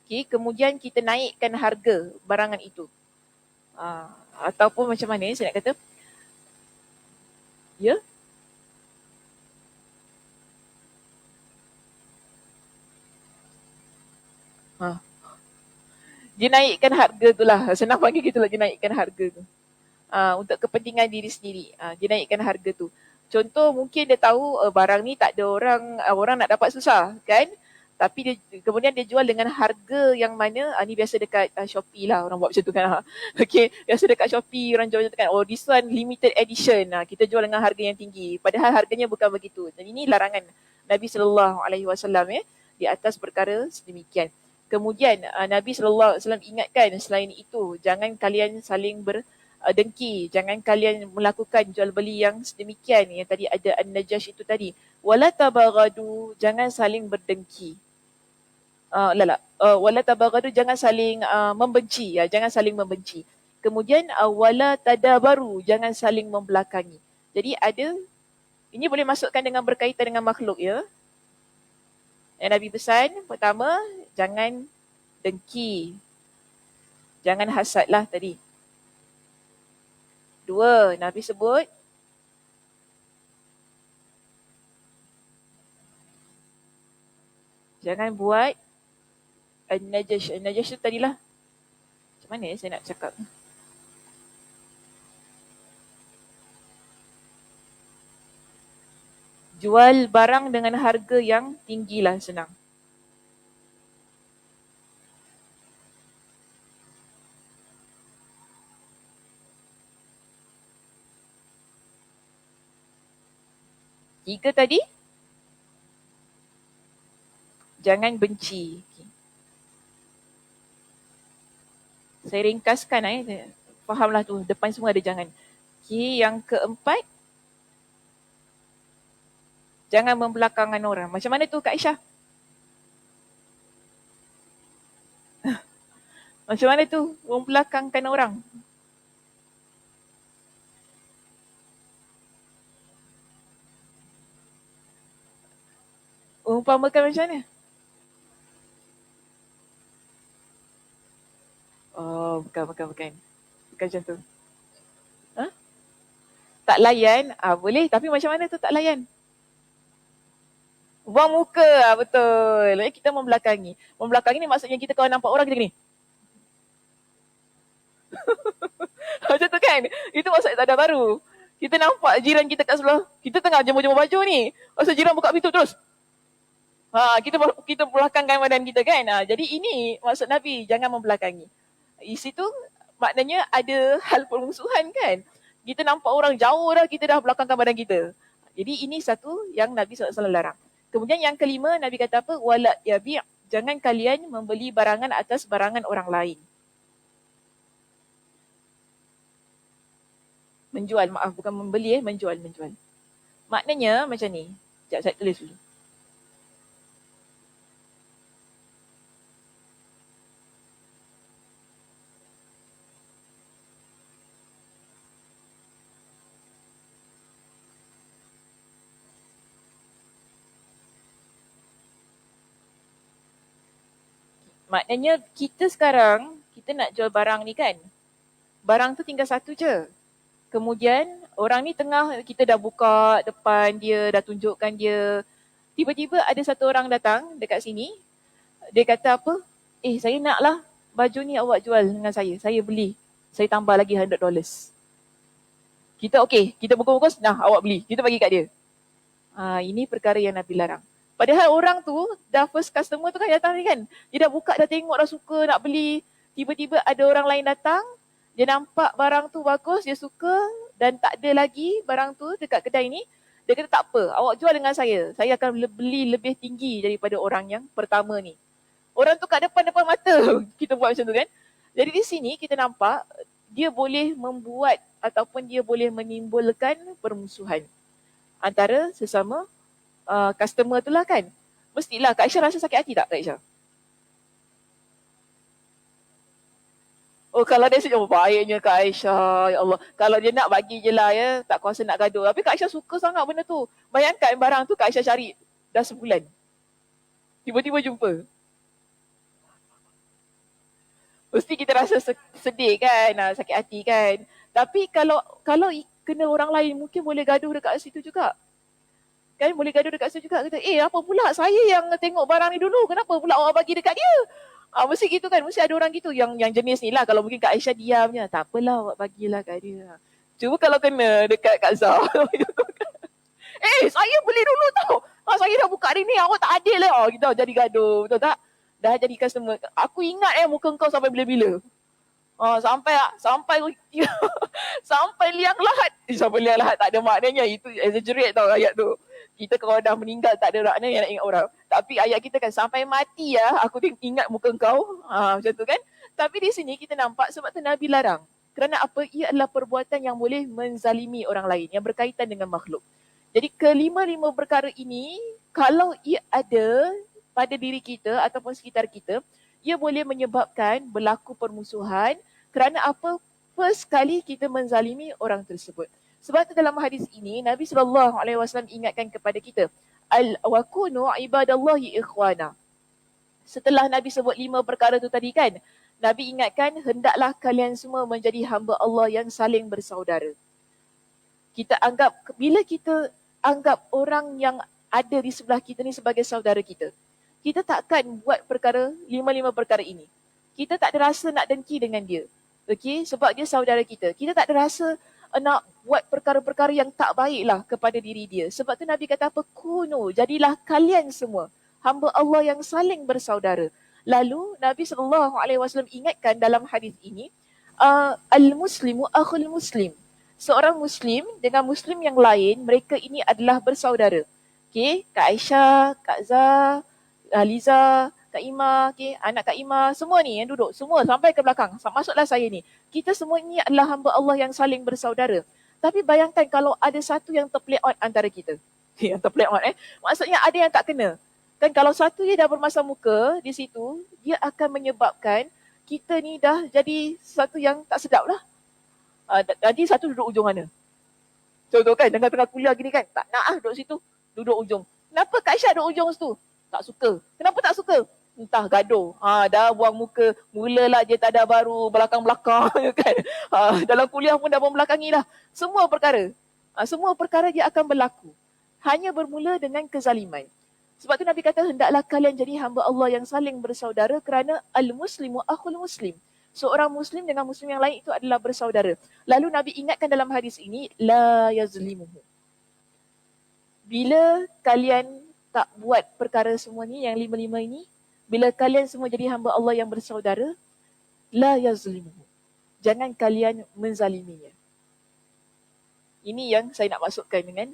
okay, kemudian kita naikkan harga barangan itu. Ataupun macam mana saya nak kata? Ya? Dia naikkan harga tu lah. Senang panggil gitu lah, dia naikkan harga tu. Untuk kepentingan diri sendiri. Dia naikkan harga tu. Contoh mungkin dia tahu barang ni tak ada orang nak dapat susah kan. Tapi kemudian dia jual dengan harga yang mana, ni biasa dekat Shopee lah orang buat macam tu kan. Okay, biasa dekat Shopee orang jual macam tu kan. Oh, this one limited edition. Kita jual dengan harga yang tinggi. Padahal harganya bukan begitu. Dan ini larangan Nabi SAW di atas perkara sedemikian. Kemudian Nabi SAW ingatkan selain itu, jangan kalian saling berdengki, jangan kalian melakukan jual beli yang sedemikian, yang tadi ada an-najash itu tadi. Wala tabaghadu, jangan saling berdengki. Wala tabaghadu, jangan saling membenci, jangan saling membenci. Kemudian wala tadabaru, jangan saling membelakangi. Jadi ada, ini boleh masukkan dengan berkaitan dengan makhluk ya. Yang Nabi pesan, pertama, jangan dengki. Jangan hasad lah tadi. 2, Nabi sebut jangan buat an-najash. An-najash tu tadilah. Macam mana saya nak cakap? Jual barang dengan harga yang tinggi lah, senang. Tiga tadi, jangan benci. Okay. Saya ringkaskan fahamlah tu, depan semua ada jangan. Okay. Yang keempat, jangan membelakangkan orang. Macam mana tu Kak Aisyah? Macam mana tu membelakangkan orang? Umpamakan macam mana? Oh, bukan. Bukan macam tu. Ha? Tak layan? Boleh. Tapi macam mana tu tak layan? Buang muka. Betul. Kita membelakangi. Membelakangi ni maksudnya kita kalau nampak orang kita gini. Macam tu kan? Itu maksud tanda baru. Kita nampak jiran kita kat sebelah. Kita tengah jemur-jemur baju ni. Masa jiran buka pintu terus. Kita belakangkan badan kita kan. Jadi ini maksud Nabi, jangan membelakangi. Di situ maknanya ada hal permusuhan kan. Kita nampak orang jauh dah, kita dah belakangkan badan kita. Jadi ini satu yang Nabi SAW larang. Kemudian yang kelima, Nabi kata apa? Wala yabi', jangan kalian membeli barangan atas barangan orang lain. Menjual, maaf, bukan membeli, menjual. Maknanya macam ni. Sekejap, saya tulis dulu. Maknanya kita sekarang, kita nak jual barang ni kan. Barang tu tinggal satu je. Kemudian orang ni tengah, kita dah buka depan dia, dah tunjukkan dia. Tiba-tiba ada satu orang datang dekat sini. Dia kata apa? Saya nak lah baju ni awak jual dengan saya beli. Saya tambah lagi $100. Kita okey, kita bungkus-bungkus, nah awak beli. Kita bagi kat dia. Ini perkara yang Nabi larang. Padahal orang tu, dah first customer tu kan datang ni kan. Dia dah buka, dah tengok, dah suka nak beli. Tiba-tiba ada orang lain datang. Dia nampak barang tu bagus, dia suka dan tak ada lagi barang tu dekat kedai ni. Dia kata tak apa, awak jual dengan saya. Saya akan beli lebih tinggi daripada orang yang pertama ni. Orang tu kat depan-depan mata kita buat macam tu kan. Jadi di sini kita nampak dia boleh membuat ataupun dia boleh menimbulkan permusuhan antara sesama customer tu lah kan. Mestilah Kak Aisyah rasa sakit hati tak Kak Aisyah? Oh, kalau dia sejuk, baiknya Kak Aisyah, ya Allah. Kalau dia nak bagi je lah ya, tak kuasa nak gaduh. Tapi Kak Aisyah suka sangat benda tu. Bayangkan barang tu Kak Aisyah cari dah sebulan. Tiba-tiba jumpa. Mesti kita rasa sedih kan, sakit hati kan. Tapi kalau kena orang lain, mungkin boleh gaduh dekat situ juga. Kan boleh gaduh dekat situ juga. Kata, apa pula saya yang tengok barang ni dulu, kenapa pula awak bagi dekat dia? Mesti gitu kan, mesti ada orang gitu yang jenis ni lah. Kalau mungkin Kak Aisyah diam je, tak apalah awak bagilah kat dia. Cuba kalau kena dekat Kak Zah. Saya beli dulu tau. Saya dah buka hari ni, awak tak adil lah. Kita jadi gaduh, betul tak? Dah jadi customer. Aku ingat muka kau sampai bila-bila. Sampai sampai liang lahat. Sampai liang lahat tak ada maknanya. Itu exaggerate tau ayat tu. Kita kalau dah meninggal tak ada makna yang nak ingat orang. Tapi ayat kita kan sampai mati aku ingat muka kau. Macam tu kan. Tapi di sini kita nampak sebab tu Nabi larang. Kerana apa? Ia adalah perbuatan yang boleh menzalimi orang lain. Yang berkaitan dengan makhluk. Jadi kelima-lima perkara ini, kalau ia ada pada diri kita ataupun sekitar kita, ia boleh menyebabkan berlaku permusuhan kerana apa? First kali kita menzalimi orang tersebut. Sebab itu dalam hadis ini, Nabi SAW ingatkan kepada kita, Al-wakunu ibadallahi ikhwana. Setelah Nabi sebut 5 perkara tu tadi kan, Nabi ingatkan, hendaklah kalian semua menjadi hamba Allah yang saling bersaudara. Kita anggap, bila kita anggap orang yang ada di sebelah kita ni sebagai saudara kita, kita takkan buat perkara, lima perkara ini. Kita tak ada rasa nak dengki dengan dia. Okey, sebab dia saudara kita. Kita tak ada rasa nak buat perkara-perkara yang tak baiklah kepada diri dia. Sebab tu Nabi kata apa? Kunu, jadilah kalian semua hamba Allah yang saling bersaudara. Lalu Nabi SAW ingatkan dalam hadis ini, al-muslimu akhul muslim. Seorang Muslim dengan Muslim yang lain, mereka ini adalah bersaudara. Okay, Kak Aisyah, Kak Zah, Liza, Kak Ima, okay, anak Kak Ima, semua ni yang duduk, semua sampai ke belakang, masuklah saya ni. Kita semua ini adalah hamba Allah yang saling bersaudara. Tapi bayangkan kalau ada satu yang terplay out antara kita. Yang terplay out maksudnya ada yang tak kena. Kan kalau satu dia dah bermasam muka di situ, dia akan menyebabkan kita ni dah jadi satu yang tak sedap lah. Nanti satu duduk ujung mana? Contoh kan, tengah-tengah kuliah gini kan, tak nak duduk situ, duduk ujung. Kenapa Kak Aisyah duduk ujung situ? Tak suka. Kenapa tak suka? Entah, gaduh. Dah buang muka, mulalah dia tak ada baru, belakang-belakang kan. Dalam kuliah pun dah membelakangi lah. Semua perkara dia akan berlaku. Hanya bermula dengan kezaliman. Sebab tu Nabi kata, hendaklah kalian jadi hamba Allah yang saling bersaudara kerana al-muslimu akhul muslim. Seorang Muslim dengan Muslim yang lain itu adalah bersaudara. Lalu Nabi ingatkan dalam hadis ini, la yazlimuhu. Bila kalian tak buat perkara semua ni, yang lima-lima ini, bila kalian semua jadi hamba Allah yang bersaudara, la yazlimuhu. Jangan kalian menzaliminya. Ini yang saya nak masukkan dengan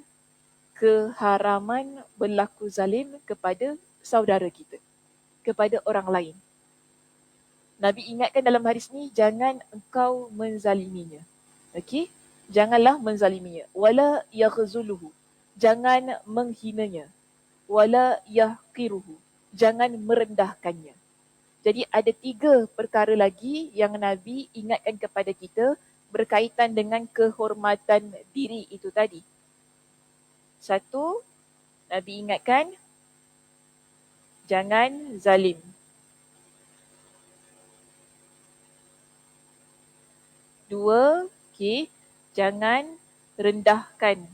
keharaman berlaku zalim kepada saudara kita, kepada orang lain. Nabi ingatkan dalam hadis ni, jangan engkau menzaliminya. Okey? Janganlah menzaliminya. Wala yaghzuluhu. Jangan menghinanya. Wala yahqiruhu. Jangan merendahkannya. Jadi ada 3 perkara lagi yang Nabi ingatkan kepada kita berkaitan dengan kehormatan diri itu tadi. 1, Nabi ingatkan, jangan zalim. 2, okay, jangan rendahkan.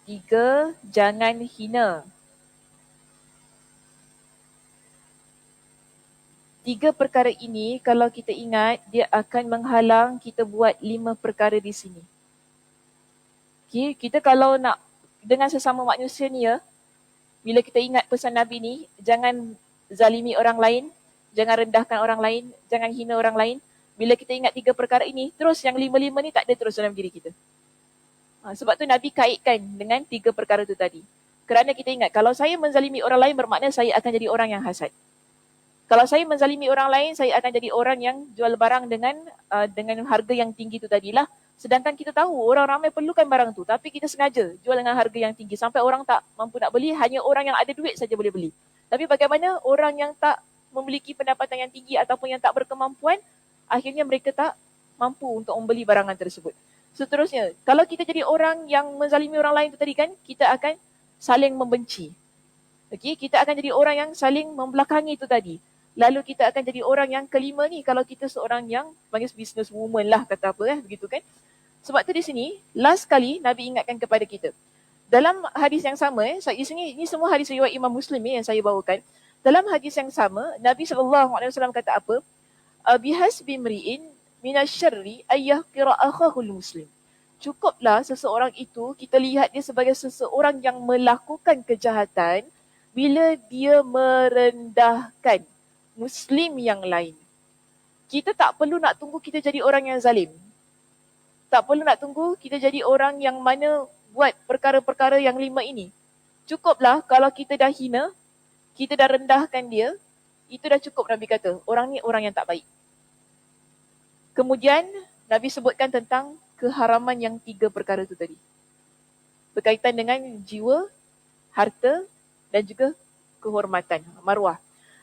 3, jangan hina. 3 perkara ini kalau kita ingat, dia akan menghalang kita buat 5 perkara di sini. Okay, kita kalau nak dengan sesama manusia ni ya, bila kita ingat pesan Nabi ni, jangan zalimi orang lain, jangan rendahkan orang lain, jangan hina orang lain. Bila kita ingat 3 perkara ini, terus yang 5 ni tak ada terus dalam diri kita. Sebab tu Nabi kaitkan dengan 3 perkara tu tadi. Kerana kita ingat, kalau saya menzalimi orang lain bermakna saya akan jadi orang yang hasad. Kalau saya menzalimi orang lain, saya akan jadi orang yang jual barang dengan harga yang tinggi tu tadilah. Sedangkan kita tahu orang ramai perlukan barang tu, tapi kita sengaja jual dengan harga yang tinggi sampai orang tak mampu nak beli, hanya orang yang ada duit saja boleh beli. Tapi bagaimana orang yang tak memiliki pendapatan yang tinggi ataupun yang tak berkemampuan, akhirnya mereka tak mampu untuk membeli barangan tersebut. Seterusnya, kalau kita jadi orang yang menzalimi orang lain tu tadi kan, kita akan saling membenci. Okay? Kita akan jadi orang yang saling membelakangi itu tadi. Lalu kita akan jadi orang yang kelima ni, kalau kita seorang yang panggil business woman lah, kata apa begitu kan. Sebab tu di sini, last kali Nabi ingatkan kepada kita. Dalam hadis yang sama, ini semua hadis riwayat Imam Muslim yang saya bawakan. Dalam hadis yang sama, Nabi SAW kata apa? Bihasbi mri'in minasyarri ayyahqira akhahul muslim. Cukuplah seseorang itu, kita lihat dia sebagai seseorang yang melakukan kejahatan bila dia merendahkan Muslim yang lain. Kita tak perlu nak tunggu kita jadi orang yang zalim. Tak perlu nak tunggu kita jadi orang yang mana buat perkara-perkara yang 5 ini. Cukuplah kalau kita dah hina, kita dah rendahkan dia, itu dah cukup Nabi kata. Orang ni orang yang tak baik. Kemudian Nabi sebutkan tentang keharaman yang 3 perkara itu tadi. Berkaitan dengan jiwa, harta dan juga kehormatan, maruah.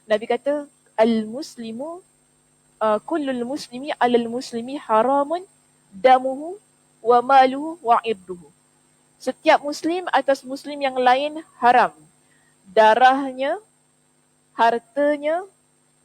Nabi kata, al-muslimu kullul muslimi alal muslimi haramun damuhu wa maluhu wa irduhu. Setiap muslim atas muslim yang lain haram. Darahnya, hartanya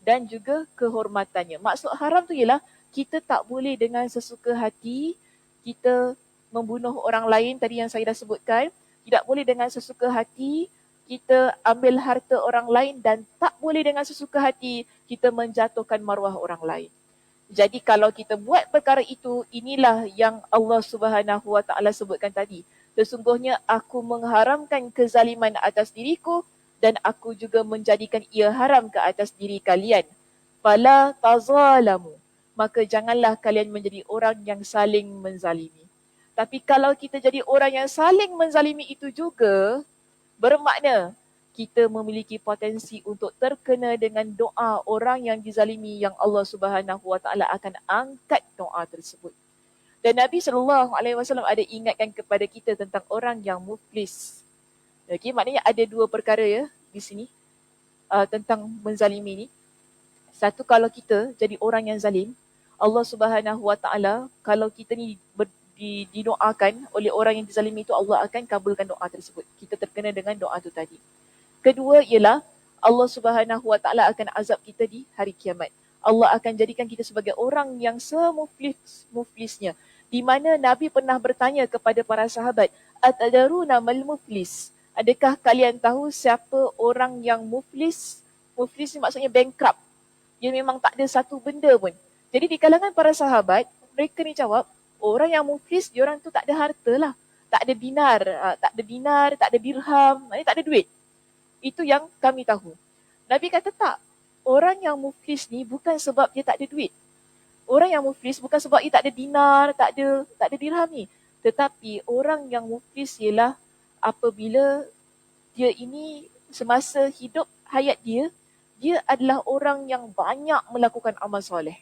dan juga kehormatannya. Maksud haram tu ialah kita tak boleh dengan sesuka hati kita membunuh orang lain tadi yang saya dah sebutkan. Tidak boleh dengan sesuka hati kita ambil harta orang lain dan tak boleh dengan sesuka hati kita menjatuhkan maruah orang lain. Jadi kalau kita buat perkara itu, inilah yang Allah Subhanahu Wa Taala sebutkan tadi. Sesungguhnya aku mengharamkan kezaliman atas diriku dan aku juga menjadikan ia haram ke atas diri kalian. Fala tazalamu. Maka janganlah kalian menjadi orang yang saling menzalimi. Tapi kalau kita jadi orang yang saling menzalimi itu juga, bermakna kita memiliki potensi untuk terkena dengan doa orang yang dizalimi yang Allah Subhanahu Wa Taala akan angkat doa tersebut. Dan Nabi SAW ada ingatkan kepada kita tentang orang yang muflis. Okey, maknanya ada dua perkara ya di sini tentang menzalimi ni. Satu, kalau kita jadi orang yang zalim, Allah Subhanahu Wa Taala, kalau kita ni didoakan oleh orang yang dizalimi itu, Allah akan kabulkan doa tersebut. Kita terkena dengan doa tu tadi. Kedua ialah Allah Subhanahu Wa Taala akan azab kita di hari kiamat. Allah akan jadikan kita sebagai orang yang semuflisnya. Di mana Nabi pernah bertanya kepada para sahabat, "Atadaruna mal muflis?" Adakah kalian tahu siapa orang yang muflis? Muflis ni maksudnya bankrupt. Dia memang tak ada satu benda pun. Jadi di kalangan para sahabat, mereka ni jawab, orang yang muflis, diorang tu tak ada harta lah. Tak ada dinar, tak ada dirham, tak ada duit. Itu yang kami tahu. Nabi kata tak. Orang yang muflis ni bukan sebab dia tak ada duit. Orang yang muflis bukan sebab dia tak ada dinar, tak ada dirham ni. Tetapi orang yang muflis ialah apabila dia ini semasa hidup hayat dia adalah orang yang banyak melakukan amal soleh.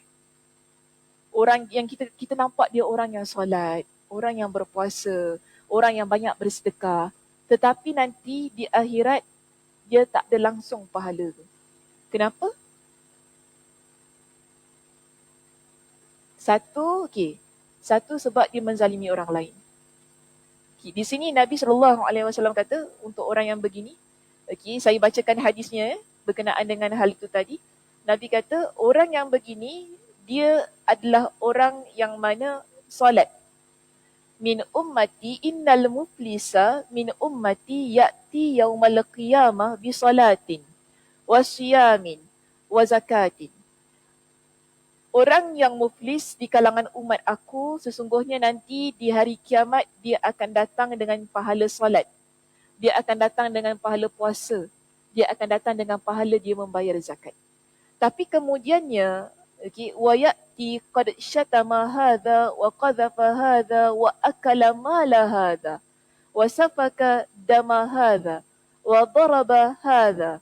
Orang yang kita nampak dia orang yang solat, orang yang berpuasa, orang yang banyak bersedekah. Tetapi nanti di akhirat dia tak ada langsung pahala tu. Kenapa? Satu sebab dia menzalimi orang lain. Di sini Nabi SAW kata untuk orang yang begini, saya bacakan hadisnya berkenaan dengan hal itu tadi. Nabi kata orang yang begini dia adalah orang yang mana solat. Min ummati innal muflisa min ummati ya'ti yaumal qiyamah bi salatin wa siyamin wa zakatin. Orang yang muflis di kalangan umat aku, sesungguhnya nanti di hari kiamat dia akan datang dengan pahala solat. Dia akan datang dengan pahala puasa. Dia akan datang dengan pahala dia membayar zakat. Tapi kemudiannya, wa ya'ti qad syatama hadha wa qadhafa hadha wa akala mala hadha wa safaka dama hadha wa daraba hadha.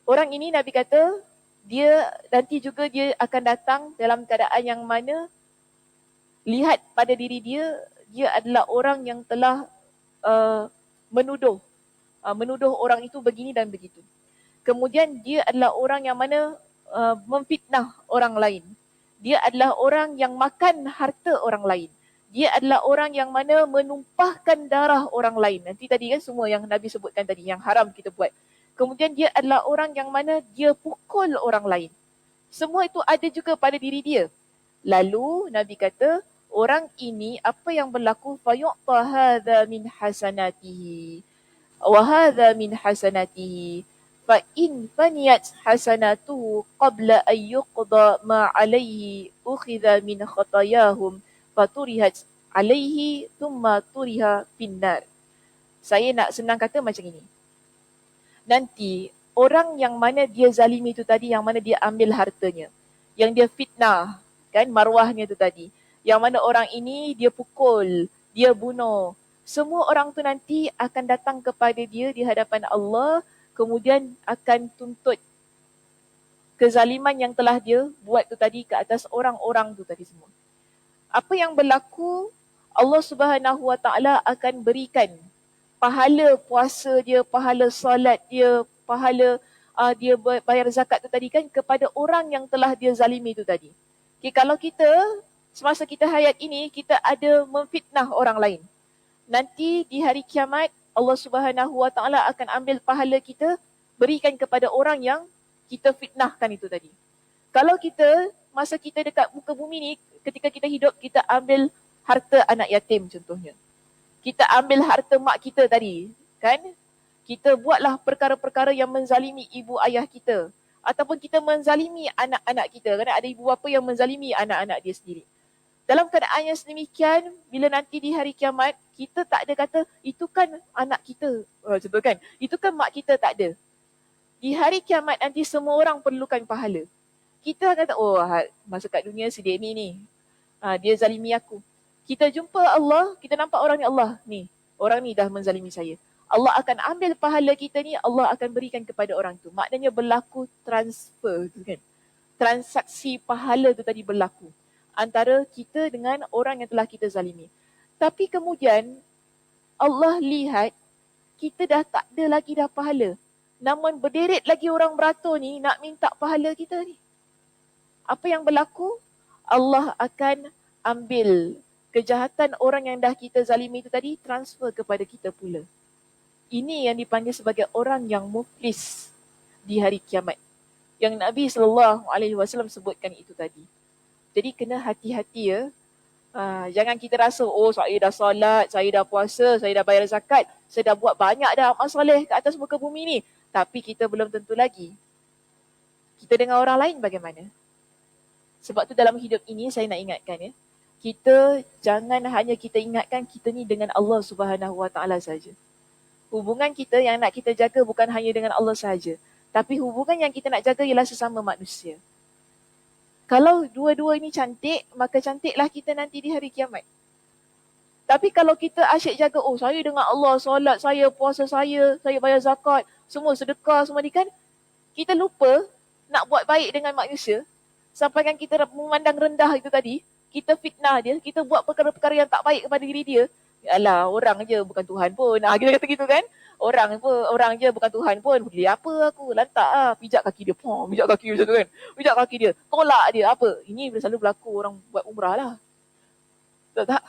Orang ini Nabi kata dia nanti juga dia akan datang dalam keadaan yang mana lihat pada diri dia adalah orang yang telah menuduh orang itu begini dan begitu. Kemudian dia adalah orang yang mana memfitnah orang lain. Dia adalah orang yang makan harta orang lain. Dia adalah orang yang mana menumpahkan darah orang lain. Nanti tadi kan semua yang Nabi sebutkan tadi, yang haram kita buat. Kemudian dia adalah orang yang mana dia pukul orang lain. Semua itu ada juga pada diri dia. Lalu Nabi kata, orang ini apa yang berlaku? Fayu'ta hadha min hasanatihi wa hadha min hasanatihi. Fa in faniyat hasanatuhu qabla an yuqda ma alayhi ukhidha min khatayahum faturihat alayhi thumma turiha finnar. Saya nak senang kata macam ini. Nanti orang yang mana dia zalimi itu tadi, yang mana dia ambil hartanya, yang dia fitnah, kan, maruahnya itu tadi, yang mana orang ini dia pukul, dia bunuh, semua orang tu nanti akan datang kepada dia di hadapan Allah, kemudian akan tuntut kezaliman yang telah dia buat tu tadi ke atas orang-orang tu tadi semua. Apa yang berlaku, Allah Subhanahu Wa Taala akan berikan pahala puasa dia, pahala solat dia, pahala dia bayar zakat tu tadi kan kepada orang yang telah dia zalimi tu tadi. Okay, kalau kita semasa kita hayat ini kita ada memfitnah orang lain, nanti di hari kiamat Allah Subhanahu Wa Taala akan ambil pahala kita berikan kepada orang yang kita fitnahkan itu tadi. Kalau kita, masa kita dekat muka bumi ni, ketika kita hidup, kita ambil harta anak yatim contohnya. Kita ambil harta mak kita tadi, kan? Kita buatlah perkara-perkara yang menzalimi ibu ayah kita. Ataupun kita menzalimi anak-anak kita. Kerana ada ibu bapa yang menzalimi anak-anak dia sendiri. Dalam keadaan yang sedemikian, bila nanti di hari kiamat, kita tak ada kata, itu kan anak kita. Contoh kan? Itu kan mak kita, tak ada. Di hari kiamat nanti semua orang perlukan pahala. Kita kata, oh masa kat dunia si Dek ni, dia zalimi aku. Kita jumpa Allah, kita nampak orang ni, Allah ni, orang ni dah menzalimi saya. Allah akan ambil pahala kita ni, Allah akan berikan kepada orang tu. Maknanya berlaku transfer tu kan. Transaksi pahala tu tadi berlaku antara kita dengan orang yang telah kita zalimi. Tapi kemudian Allah lihat kita dah tak ada lagi dah pahala. Namun berderet lagi orang beratur ni nak minta pahala kita ni. Apa yang berlaku? Allah akan ambil kejahatan orang yang dah kita zalimi itu tadi, transfer kepada kita pula. Ini yang dipanggil sebagai orang yang muflis di hari kiamat. Yang Nabi SAW sebutkan itu tadi. Jadi kena hati-hati ya. Jangan kita rasa, oh saya dah solat, saya dah puasa, saya dah bayar zakat, saya dah buat banyak dah amal soleh ke atas muka bumi ni. Tapi kita belum tentu lagi. Kita dengan orang lain bagaimana? Sebab tu dalam hidup ini saya nak ingatkan ya. Kita jangan hanya kita ingatkan kita ni dengan Allah Subhanahu Wa Taala saja. Hubungan kita yang nak kita jaga bukan hanya dengan Allah saja, tapi hubungan yang kita nak jaga ialah sesama manusia. Kalau dua-dua ini cantik, maka cantiklah kita nanti di hari kiamat. Tapi kalau kita asyik jaga, oh saya dengan Allah, solat saya, puasa saya bayar zakat, semua sedekah, semua ni kan, kita lupa nak buat baik dengan manusia, sampai kan kita memandang rendah itu tadi, kita fitnah dia, kita buat perkara-perkara yang tak baik kepada diri dia. Alah, orang je bukan Tuhan pun. Kita kata gitu kan. Orang je bukan Tuhan pun. Beli apa aku? Lantak pijak kaki dia. Pijak kaki macam tu kan. Pijak kaki dia. Tolak dia. Apa? Ini selalu berlaku orang buat umrah lah. Tak?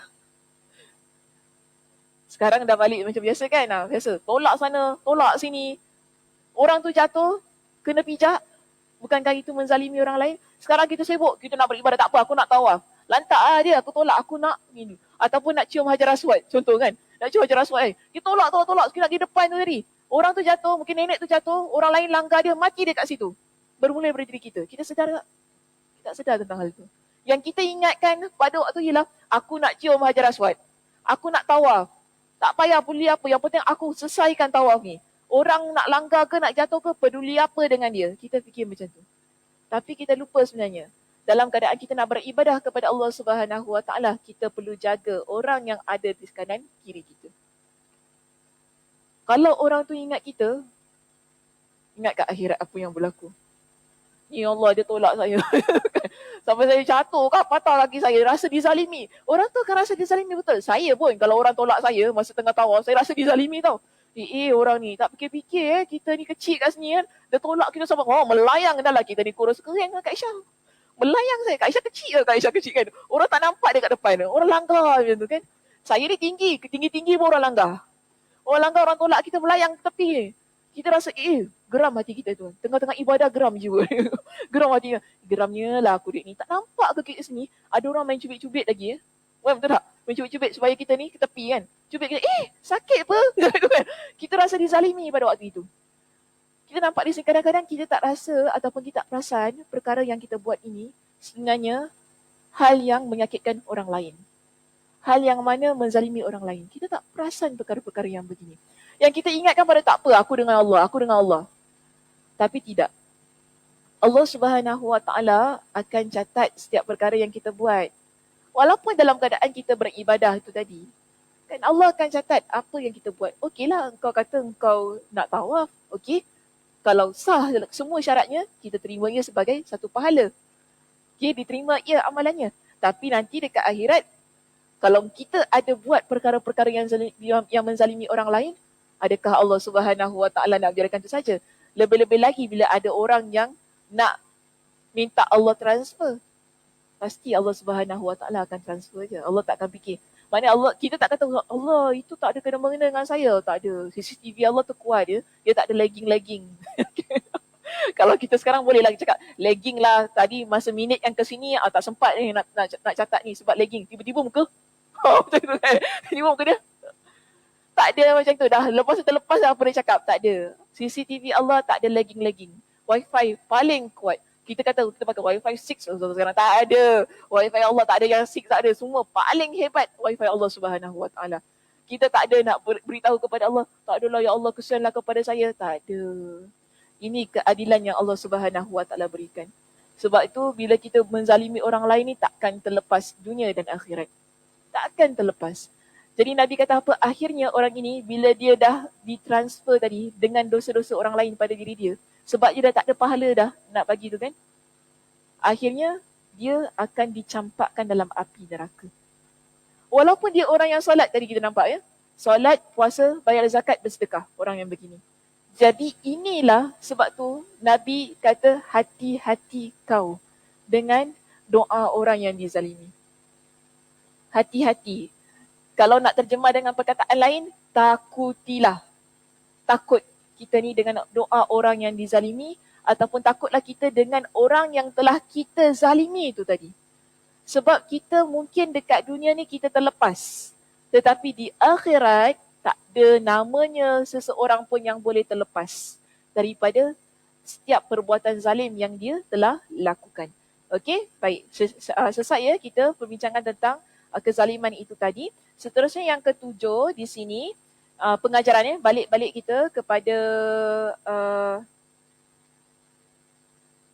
Sekarang dah balik macam biasa kan. Biasa. Tolak sana, tolak sini. Orang tu jatuh, kena pijak. Bukankah itu menzalimi orang lain? Sekarang kita sibuk. Kita nak beribadah. Tak apa, aku nak tawaf. Lantak dia, aku tolak, aku nak ni. Ataupun nak cium hajar aswad, contoh kan. Nak cium hajar aswad Kita tolak. Sekejap di depan tu tadi. Orang tu jatuh, mungkin nenek tu jatuh, orang lain langgar dia, mati dia kat situ. Bermula dari diri kita. Kita sedar tak? Kita sedar tentang hal itu. Yang kita ingatkan pada waktu ialah, aku nak cium hajar aswad. Aku nak tawaf. Tak payah peduli apa, yang penting aku selesaikan tawaf ni. Orang nak langgar ke, nak jatuh ke, peduli apa dengan dia. Kita fikir macam tu. Tapi kita lupa sebenarnya. Dalam keadaan kita nak beribadah kepada Allah Subhanahu Wa Taala, kita perlu jaga orang yang ada di kanan kiri kita. Kalau orang tu ingat kita, ingat kat akhirat apa yang berlaku. Ya Allah, dia tolak saya. Sampai saya jatuh kan, patah kaki saya, rasa dizalimi. Orang tu akan rasa dizalimi betul. Saya pun, kalau orang tolak saya masa tengah tawaf, saya rasa dizalimi tau. Orang ni tak fikir-fikir kita ni kecil kat sini kan. Dia tolak kita sampai, melayang dah lah kita ni kurus kering Kak Aisyah. Melayang saya. Kak Aisyah kecil ke Kak Aisyah kecil kan. Orang tak nampak dia kat depan. Orang langgar macam tu kan. Saya ni tinggi. Tinggi-tinggi pun orang langgar. Orang langgar, orang tolak kita melayang ke tepi. Kita rasa, geram hati kita tu. Tengah-tengah ibadah geram jiwa. Geram hati. Geramnya lah aku dek ni. Tak nampak ke kat sini ada orang main cubit-cubit lagi ya. Betul tak? Main cubit-cubit supaya kita ni ke tepi kan. Cubit kita, sakit apa? Kita rasa dizalimi pada waktu itu. Kita nampak di sini kadang-kadang kita tak rasa ataupun kita tak perasan perkara yang kita buat ini sebenarnya hal yang menyakitkan orang lain. Hal yang mana menzalimi orang lain. Kita tak perasan perkara-perkara yang begini. Yang kita ingatkan pada tak apa, aku dengan Allah. Tapi tidak. Allah Subhanahu Wa Taala akan catat setiap perkara yang kita buat. Walaupun dalam keadaan kita beribadah itu tadi, kan Allah akan catat apa yang kita buat. Okeylah, engkau kata engkau nak tawaf, okey. Kalau sah semua syaratnya, kita terima ia sebagai satu pahala. Okay, diterima ia amalannya. Tapi nanti dekat akhirat, kalau kita ada buat perkara-perkara yang menzalimi orang lain, adakah Allah Subhanahu Wa Taala nak biarkan itu saja? Lebih-lebih lagi bila ada orang yang nak minta Allah transfer. Pasti Allah Subhanahu Wa Taala akan transfer je. Allah tak akan fikir, Maknanya Allah, kita tak kata Allah itu tak ada kena-mengena dengan saya. Tak ada. CCTV Allah tu kuat dia. Dia tak ada lagging-lagging. Kalau kita sekarang boleh lah cakap lagging lah tadi masa minit yang ke sini tak sempat ni nak catat ni sebab lagging. Tiba-tiba muka. Macam tu kan. Tiba-tiba muka dia. Tak ada macam tu dah. Lepas tu terlepas dah apa dia cakap. Tak ada. CCTV Allah tak ada lagging-lagging. Wi-Fi paling kuat. Kita kata kita pakai Wi-Fi 6 sekarang tak ada. Wi-Fi Allah tak ada yang 6 tak ada. Semua paling hebat Wi-Fi Allah Subhanahu Wa Taala. Kita tak ada nak beritahu kepada Allah, tak adalah ya Allah kesianlah kepada saya. Tak ada. Ini keadilan yang Allah Subhanahu Wa Taala berikan. Sebab itu bila kita menzalimi orang lain ni takkan terlepas dunia dan akhirat. Takkan terlepas. Jadi Nabi kata apa? Akhirnya orang ini bila dia dah ditransfer tadi dengan dosa-dosa orang lain pada diri dia, sebab dia dah tak ada pahala dah nak bagi tu kan. Akhirnya dia akan dicampakkan dalam api neraka. Walaupun dia orang yang solat tadi kita nampak ya. Solat, puasa, bayar zakat, bersedekah. Orang yang begini. Jadi inilah sebab tu Nabi kata hati-hati kau dengan doa orang yang dizalimi. Hati-hati. Kalau nak terjemah dengan perkataan lain, takutilah. Takut kita ni dengan doa orang yang dizalimi ataupun takutlah kita dengan orang yang telah kita zalimi itu tadi. Sebab kita mungkin dekat dunia ni kita terlepas. Tetapi di akhirat, tak ada namanya seseorang pun yang boleh terlepas daripada setiap perbuatan zalim yang dia telah lakukan. Okey, baik. Selesai ya kita perbincangan tentang kezaliman itu tadi. Seterusnya yang ketujuh di sini, pengajarannya balik-balik kita kepada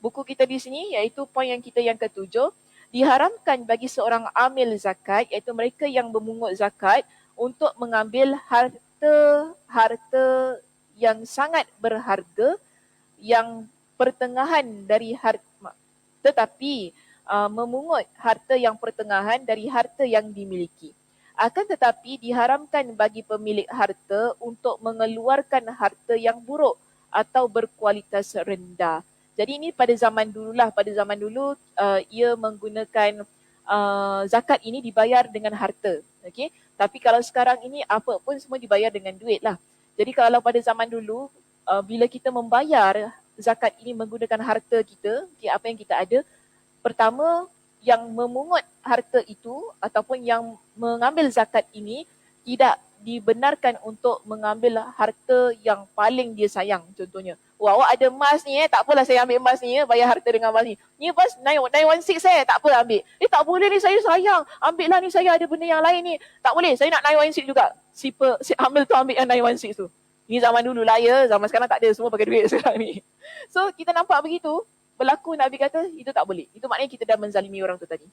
buku kita di sini, iaitu poin yang kita yang ketujuh. Diharamkan bagi seorang amil zakat, iaitu mereka yang memungut zakat, untuk mengambil harta yang sangat berharga, yang pertengahan dari harta, tetapi memungut harta yang pertengahan dari harta yang dimiliki. Akan tetapi diharamkan bagi pemilik harta untuk mengeluarkan harta yang buruk atau berkualitas rendah. Jadi ini pada zaman dululah, pada zaman dulu ia menggunakan zakat ini dibayar dengan harta. Okay? Tapi kalau sekarang ini apa pun semua dibayar dengan duit lah. Jadi kalau pada zaman dulu bila kita membayar zakat ini menggunakan harta kita, okay, apa yang kita ada, pertama yang memungut harta itu ataupun yang mengambil zakat ini tidak dibenarkan untuk mengambil harta yang paling dia sayang. Contohnya, awak ada emas ni tak apalah saya ambil emas ni bayar harta dengan emas ni. Ni emas 916 tak apa ambil. Tak boleh ni saya sayang. Ambil lah ni saya ada benda yang lain ni. Tak boleh, saya nak 916 juga. Si ambil tu ambil yang 916 tu. Ni zaman dulu lah ya, zaman sekarang tak ada, semua pakai duit sekarang ni. So kita nampak begitu, berlaku Nabi kata itu tak boleh. Itu maknanya kita dah menzalimi orang tu tadi.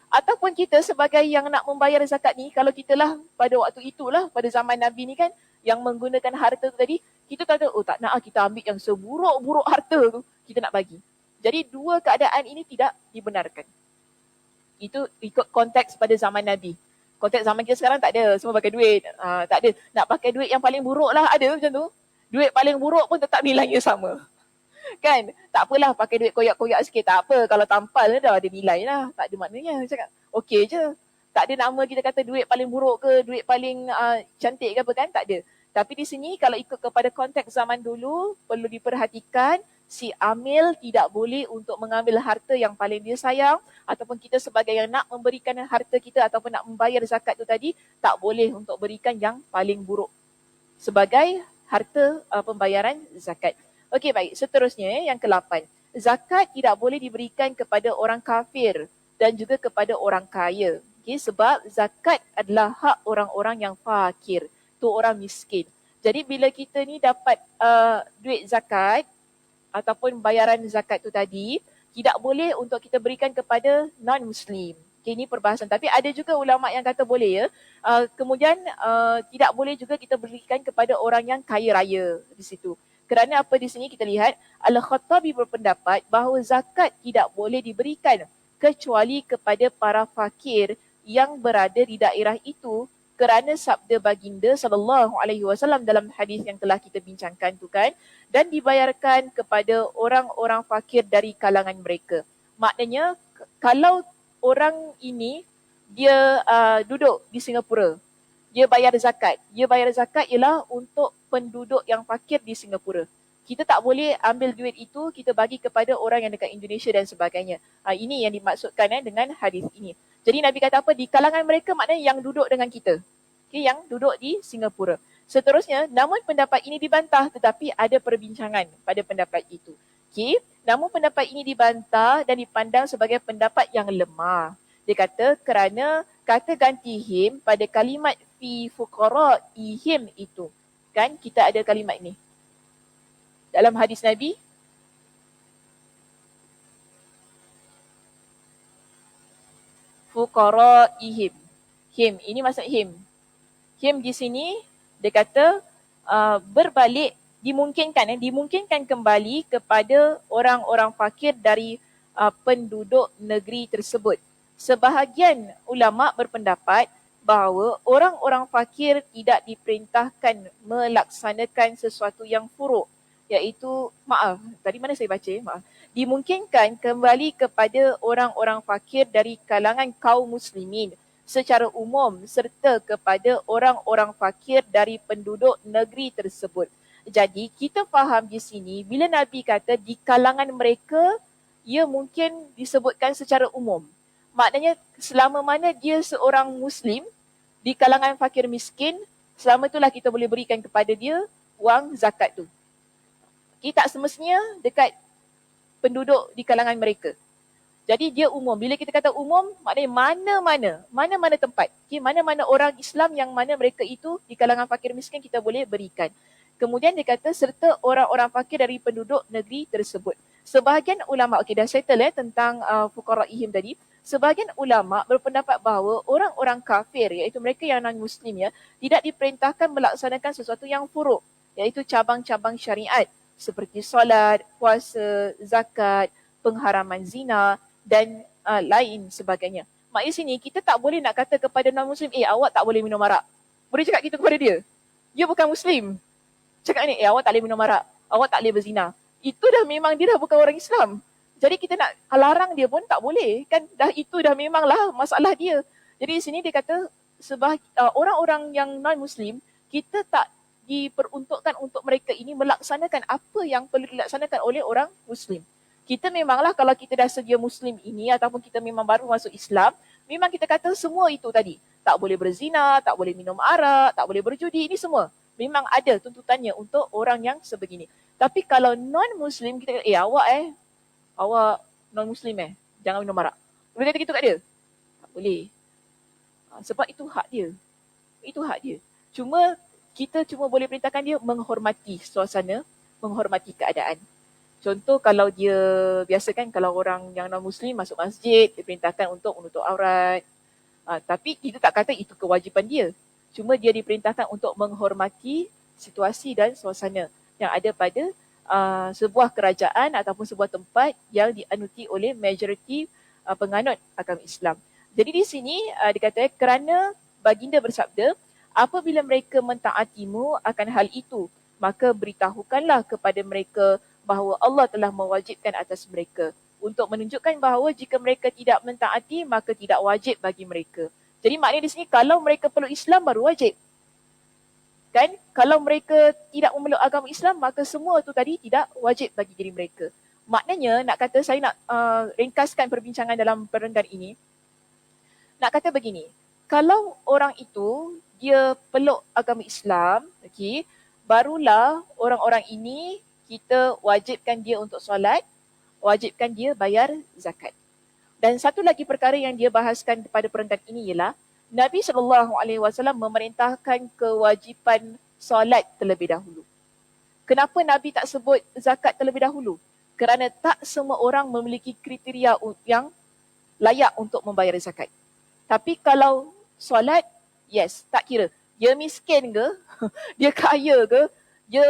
Ataupun kita sebagai yang nak membayar zakat ni, kalau kita lah pada waktu itulah, pada zaman Nabi ni kan, yang menggunakan harta tu tadi, kita kata, tak nak kita ambil yang seburuk-buruk harta tu, kita nak bagi. Jadi dua keadaan ini tidak dibenarkan. Itu ikut konteks pada zaman Nabi. Konteks zaman kita sekarang tak ada, semua pakai duit. Tak ada, nak pakai duit yang paling buruk lah, ada macam tu. Duit paling buruk pun tetap nilainya sama. Kan, tak apalah pakai duit koyak-koyak sikit, tak apa, kalau tampal dah ada nilai lah, tak ada maknanya. Cakap okey je, tak ada nama kita kata duit paling buruk ke duit paling cantik ke apa kan, tak ada. Tapi di sini kalau ikut kepada konteks zaman dulu, perlu diperhatikan si amil tidak boleh untuk mengambil harta yang paling dia sayang, ataupun kita sebagai yang nak memberikan harta kita ataupun nak membayar zakat tu tadi, tak boleh untuk berikan yang paling buruk sebagai harta pembayaran zakat. Okey, baik. Seterusnya yang ke-8. Zakat tidak boleh diberikan kepada orang kafir dan juga kepada orang kaya. Okay, sebab zakat adalah hak orang-orang yang fakir. Tu orang miskin. Jadi bila kita ni dapat duit zakat ataupun bayaran zakat tu tadi, tidak boleh untuk kita berikan kepada non-Muslim. Okay, ini perbahasan. Tapi ada juga ulama' yang kata boleh ya. Kemudian tidak boleh juga kita berikan kepada orang yang kaya raya di situ. Kerana apa di sini kita lihat, Al-Khattabi berpendapat bahawa zakat tidak boleh diberikan kecuali kepada para fakir yang berada di daerah itu, kerana sabda baginda SAW dalam hadis yang telah kita bincangkan tu kan, dan dibayarkan kepada orang-orang fakir dari kalangan mereka. Maknanya kalau orang ini dia duduk di Singapura, dia bayar zakat. Dia bayar zakat ialah untuk penduduk yang fakir di Singapura. Kita tak boleh ambil duit itu, kita bagi kepada orang yang dekat Indonesia dan sebagainya. Ini yang dimaksudkan dengan hadis ini. Jadi Nabi kata apa? Di kalangan mereka maknanya yang duduk dengan kita. Okay, yang duduk di Singapura. Seterusnya, namun pendapat ini dibantah tetapi ada perbincangan pada pendapat itu. Okay, namun pendapat ini dibantah dan dipandang sebagai pendapat yang lemah. Dia kata kerana kata ganti him pada kalimat fi fuqaraihim itu. Kan kita ada kalimat ni. Dalam hadis Nabi, fuqaraihim. Him, ini maksud him. Him di sini, dia kata berbalik, dimungkinkan kembali kepada orang-orang fakir dari penduduk negeri tersebut. Sebahagian ulama berpendapat bahawa orang-orang fakir tidak diperintahkan melaksanakan sesuatu yang furuk, iaitu, tadi mana saya baca? Dimungkinkan kembali kepada orang-orang fakir dari kalangan kaum muslimin secara umum serta kepada orang-orang fakir dari penduduk negeri tersebut. Jadi kita faham di sini bila Nabi kata di kalangan mereka, ia mungkin disebutkan secara umum. Maknanya selama mana dia seorang Muslim di kalangan fakir miskin, selama itulah kita boleh berikan kepada dia wang zakat tu. Kita tak semestinya dekat penduduk di kalangan mereka. Jadi dia umum. Bila kita kata umum, maknanya mana-mana tempat. Okay, mana-mana orang Islam yang mana mereka itu di kalangan fakir miskin kita boleh berikan. Kemudian dia kata serta orang-orang fakir dari penduduk negeri tersebut. Sebahagian ulama, dah settle tentang fuqaraihim tadi. Sebahagian ulama berpendapat bahawa orang-orang kafir, iaitu mereka yang non-Muslim tidak diperintahkan melaksanakan sesuatu yang furuk, iaitu cabang-cabang syariat seperti solat, puasa, zakat, pengharaman zina dan lain sebagainya. Mak di sini kita tak boleh nak kata kepada non-Muslim, awak tak boleh minum arak. Boleh cakap gitu kepada dia. Dia bukan Muslim. Cakap ni, awak tak boleh minum arak. Awak tak boleh berzina. Itu dah memang dia dah bukan orang Islam. Jadi kita nak larang dia pun tak boleh. Kan dah itu dah memanglah masalah dia. Jadi di sini dia kata orang-orang yang non-Muslim, kita tak diperuntukkan untuk mereka ini melaksanakan apa yang perlu dilaksanakan oleh orang Muslim. Kita memanglah kalau kita dah sedia Muslim ini ataupun kita memang baru masuk Islam, memang kita kata semua itu tadi. Tak boleh berzina, tak boleh minum arak, tak boleh berjudi, ini semua. Memang ada tuntutannya untuk orang yang sebegini. Tapi kalau non-Muslim, kita kata, awak non-Muslim jangan minum arak. Boleh kata gitu kat dia? Tak boleh. Sebab itu hak dia. Itu hak dia. Kita cuma boleh perintahkan dia menghormati suasana, menghormati keadaan. Contoh kalau dia, biasa kan kalau orang yang non-Muslim masuk masjid, dia perintahkan untuk menutup aurat. Tapi kita tak kata itu kewajipan dia. Cuma dia diperintahkan untuk menghormati situasi dan suasana yang ada pada sebuah kerajaan ataupun sebuah tempat yang dianuti oleh majoriti penganut agama Islam. Jadi di sini dikatakan kerana baginda bersabda, apabila mereka mentaatimu akan hal itu, maka beritahukanlah kepada mereka bahawa Allah telah mewajibkan atas mereka untuk menunjukkan bahawa jika mereka tidak mentaati maka tidak wajib bagi mereka. Jadi maknanya di sini kalau mereka peluk Islam baru wajib. Kan? Kalau mereka tidak memeluk agama Islam, maka semua tu tadi tidak wajib bagi diri mereka. Maknanya, nak kata saya nak ringkaskan perbincangan dalam perenggan ini, nak kata begini, kalau orang itu, dia peluk agama Islam, okay, barulah orang-orang ini, kita wajibkan dia untuk solat, wajibkan dia bayar zakat. Dan satu lagi perkara yang dia bahaskan pada perenggan ini ialah, Nabi SAW memerintahkan kewajipan solat terlebih dahulu. Kenapa Nabi tak sebut zakat terlebih dahulu? Kerana tak semua orang memiliki kriteria yang layak untuk membayar zakat. Tapi kalau solat, yes, tak kira. Dia miskin ke, dia kaya ke, dia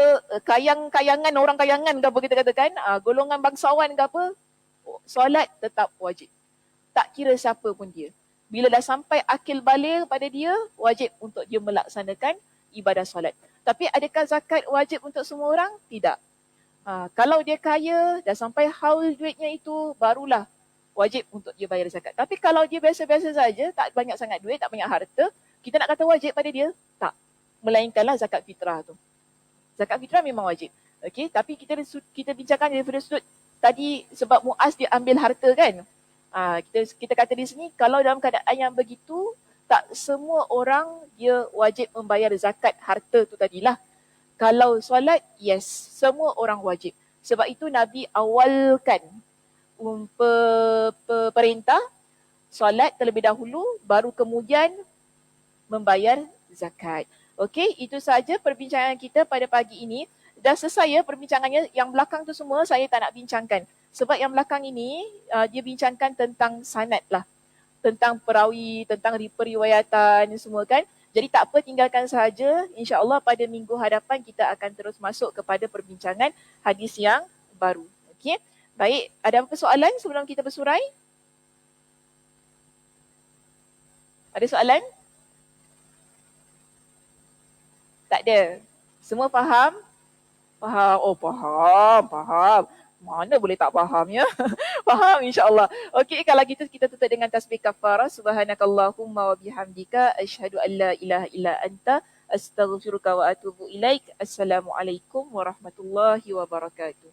kayangan, orang kayangan ke apa kita katakan, golongan bangsawan ke apa, solat tetap wajib. Tak kira siapa pun dia. Bila dah sampai akil baligh pada dia, wajib untuk dia melaksanakan ibadah solat. Tapi adakah zakat wajib untuk semua orang? Tidak. Kalau dia kaya, dah sampai haul duitnya itu, barulah wajib untuk dia bayar zakat. Tapi kalau dia biasa-biasa saja, tak banyak sangat duit, tak banyak harta, kita nak kata wajib pada dia? Tak. Melainkanlah zakat fitrah tu. Zakat fitrah memang wajib. Okey, tapi kita bincangkan daripada sudut tadi sebab Muaz dia ambil harta kan. Kita kata di sini kalau dalam keadaan yang begitu, tak semua orang dia wajib membayar zakat harta tu tadilah. Kalau solat, yes, semua orang wajib. Sebab itu Nabi awalkan perintah solat terlebih dahulu, baru kemudian membayar zakat. Okey, itu saja perbincangan kita pada pagi ini. Dah selesai ya perbincangannya. Yang belakang tu semua saya tak nak bincangkan. Sebab yang belakang ini dia bincangkan tentang sanad lah. Tentang perawi, tentang periwayatan semua kan. Jadi tak apa, tinggalkan sahaja. InsyaAllah pada minggu hadapan kita akan terus masuk kepada perbincangan hadis yang baru. Okey, baik. Ada apa soalan sebelum kita bersurai? Ada soalan? Tak ada. Semua faham? Faham. Oh, faham. Mana boleh tak faham ya? Faham insya-Allah. Okey, kalau gitu kita tutup dengan tasbih kafarah. Subhanakallahumma wa bihamdika asyhadu an la ilaha illa anta astaghfiruka wa atubu ilaik. Assalamualaikum warahmatullahi wabarakatuh.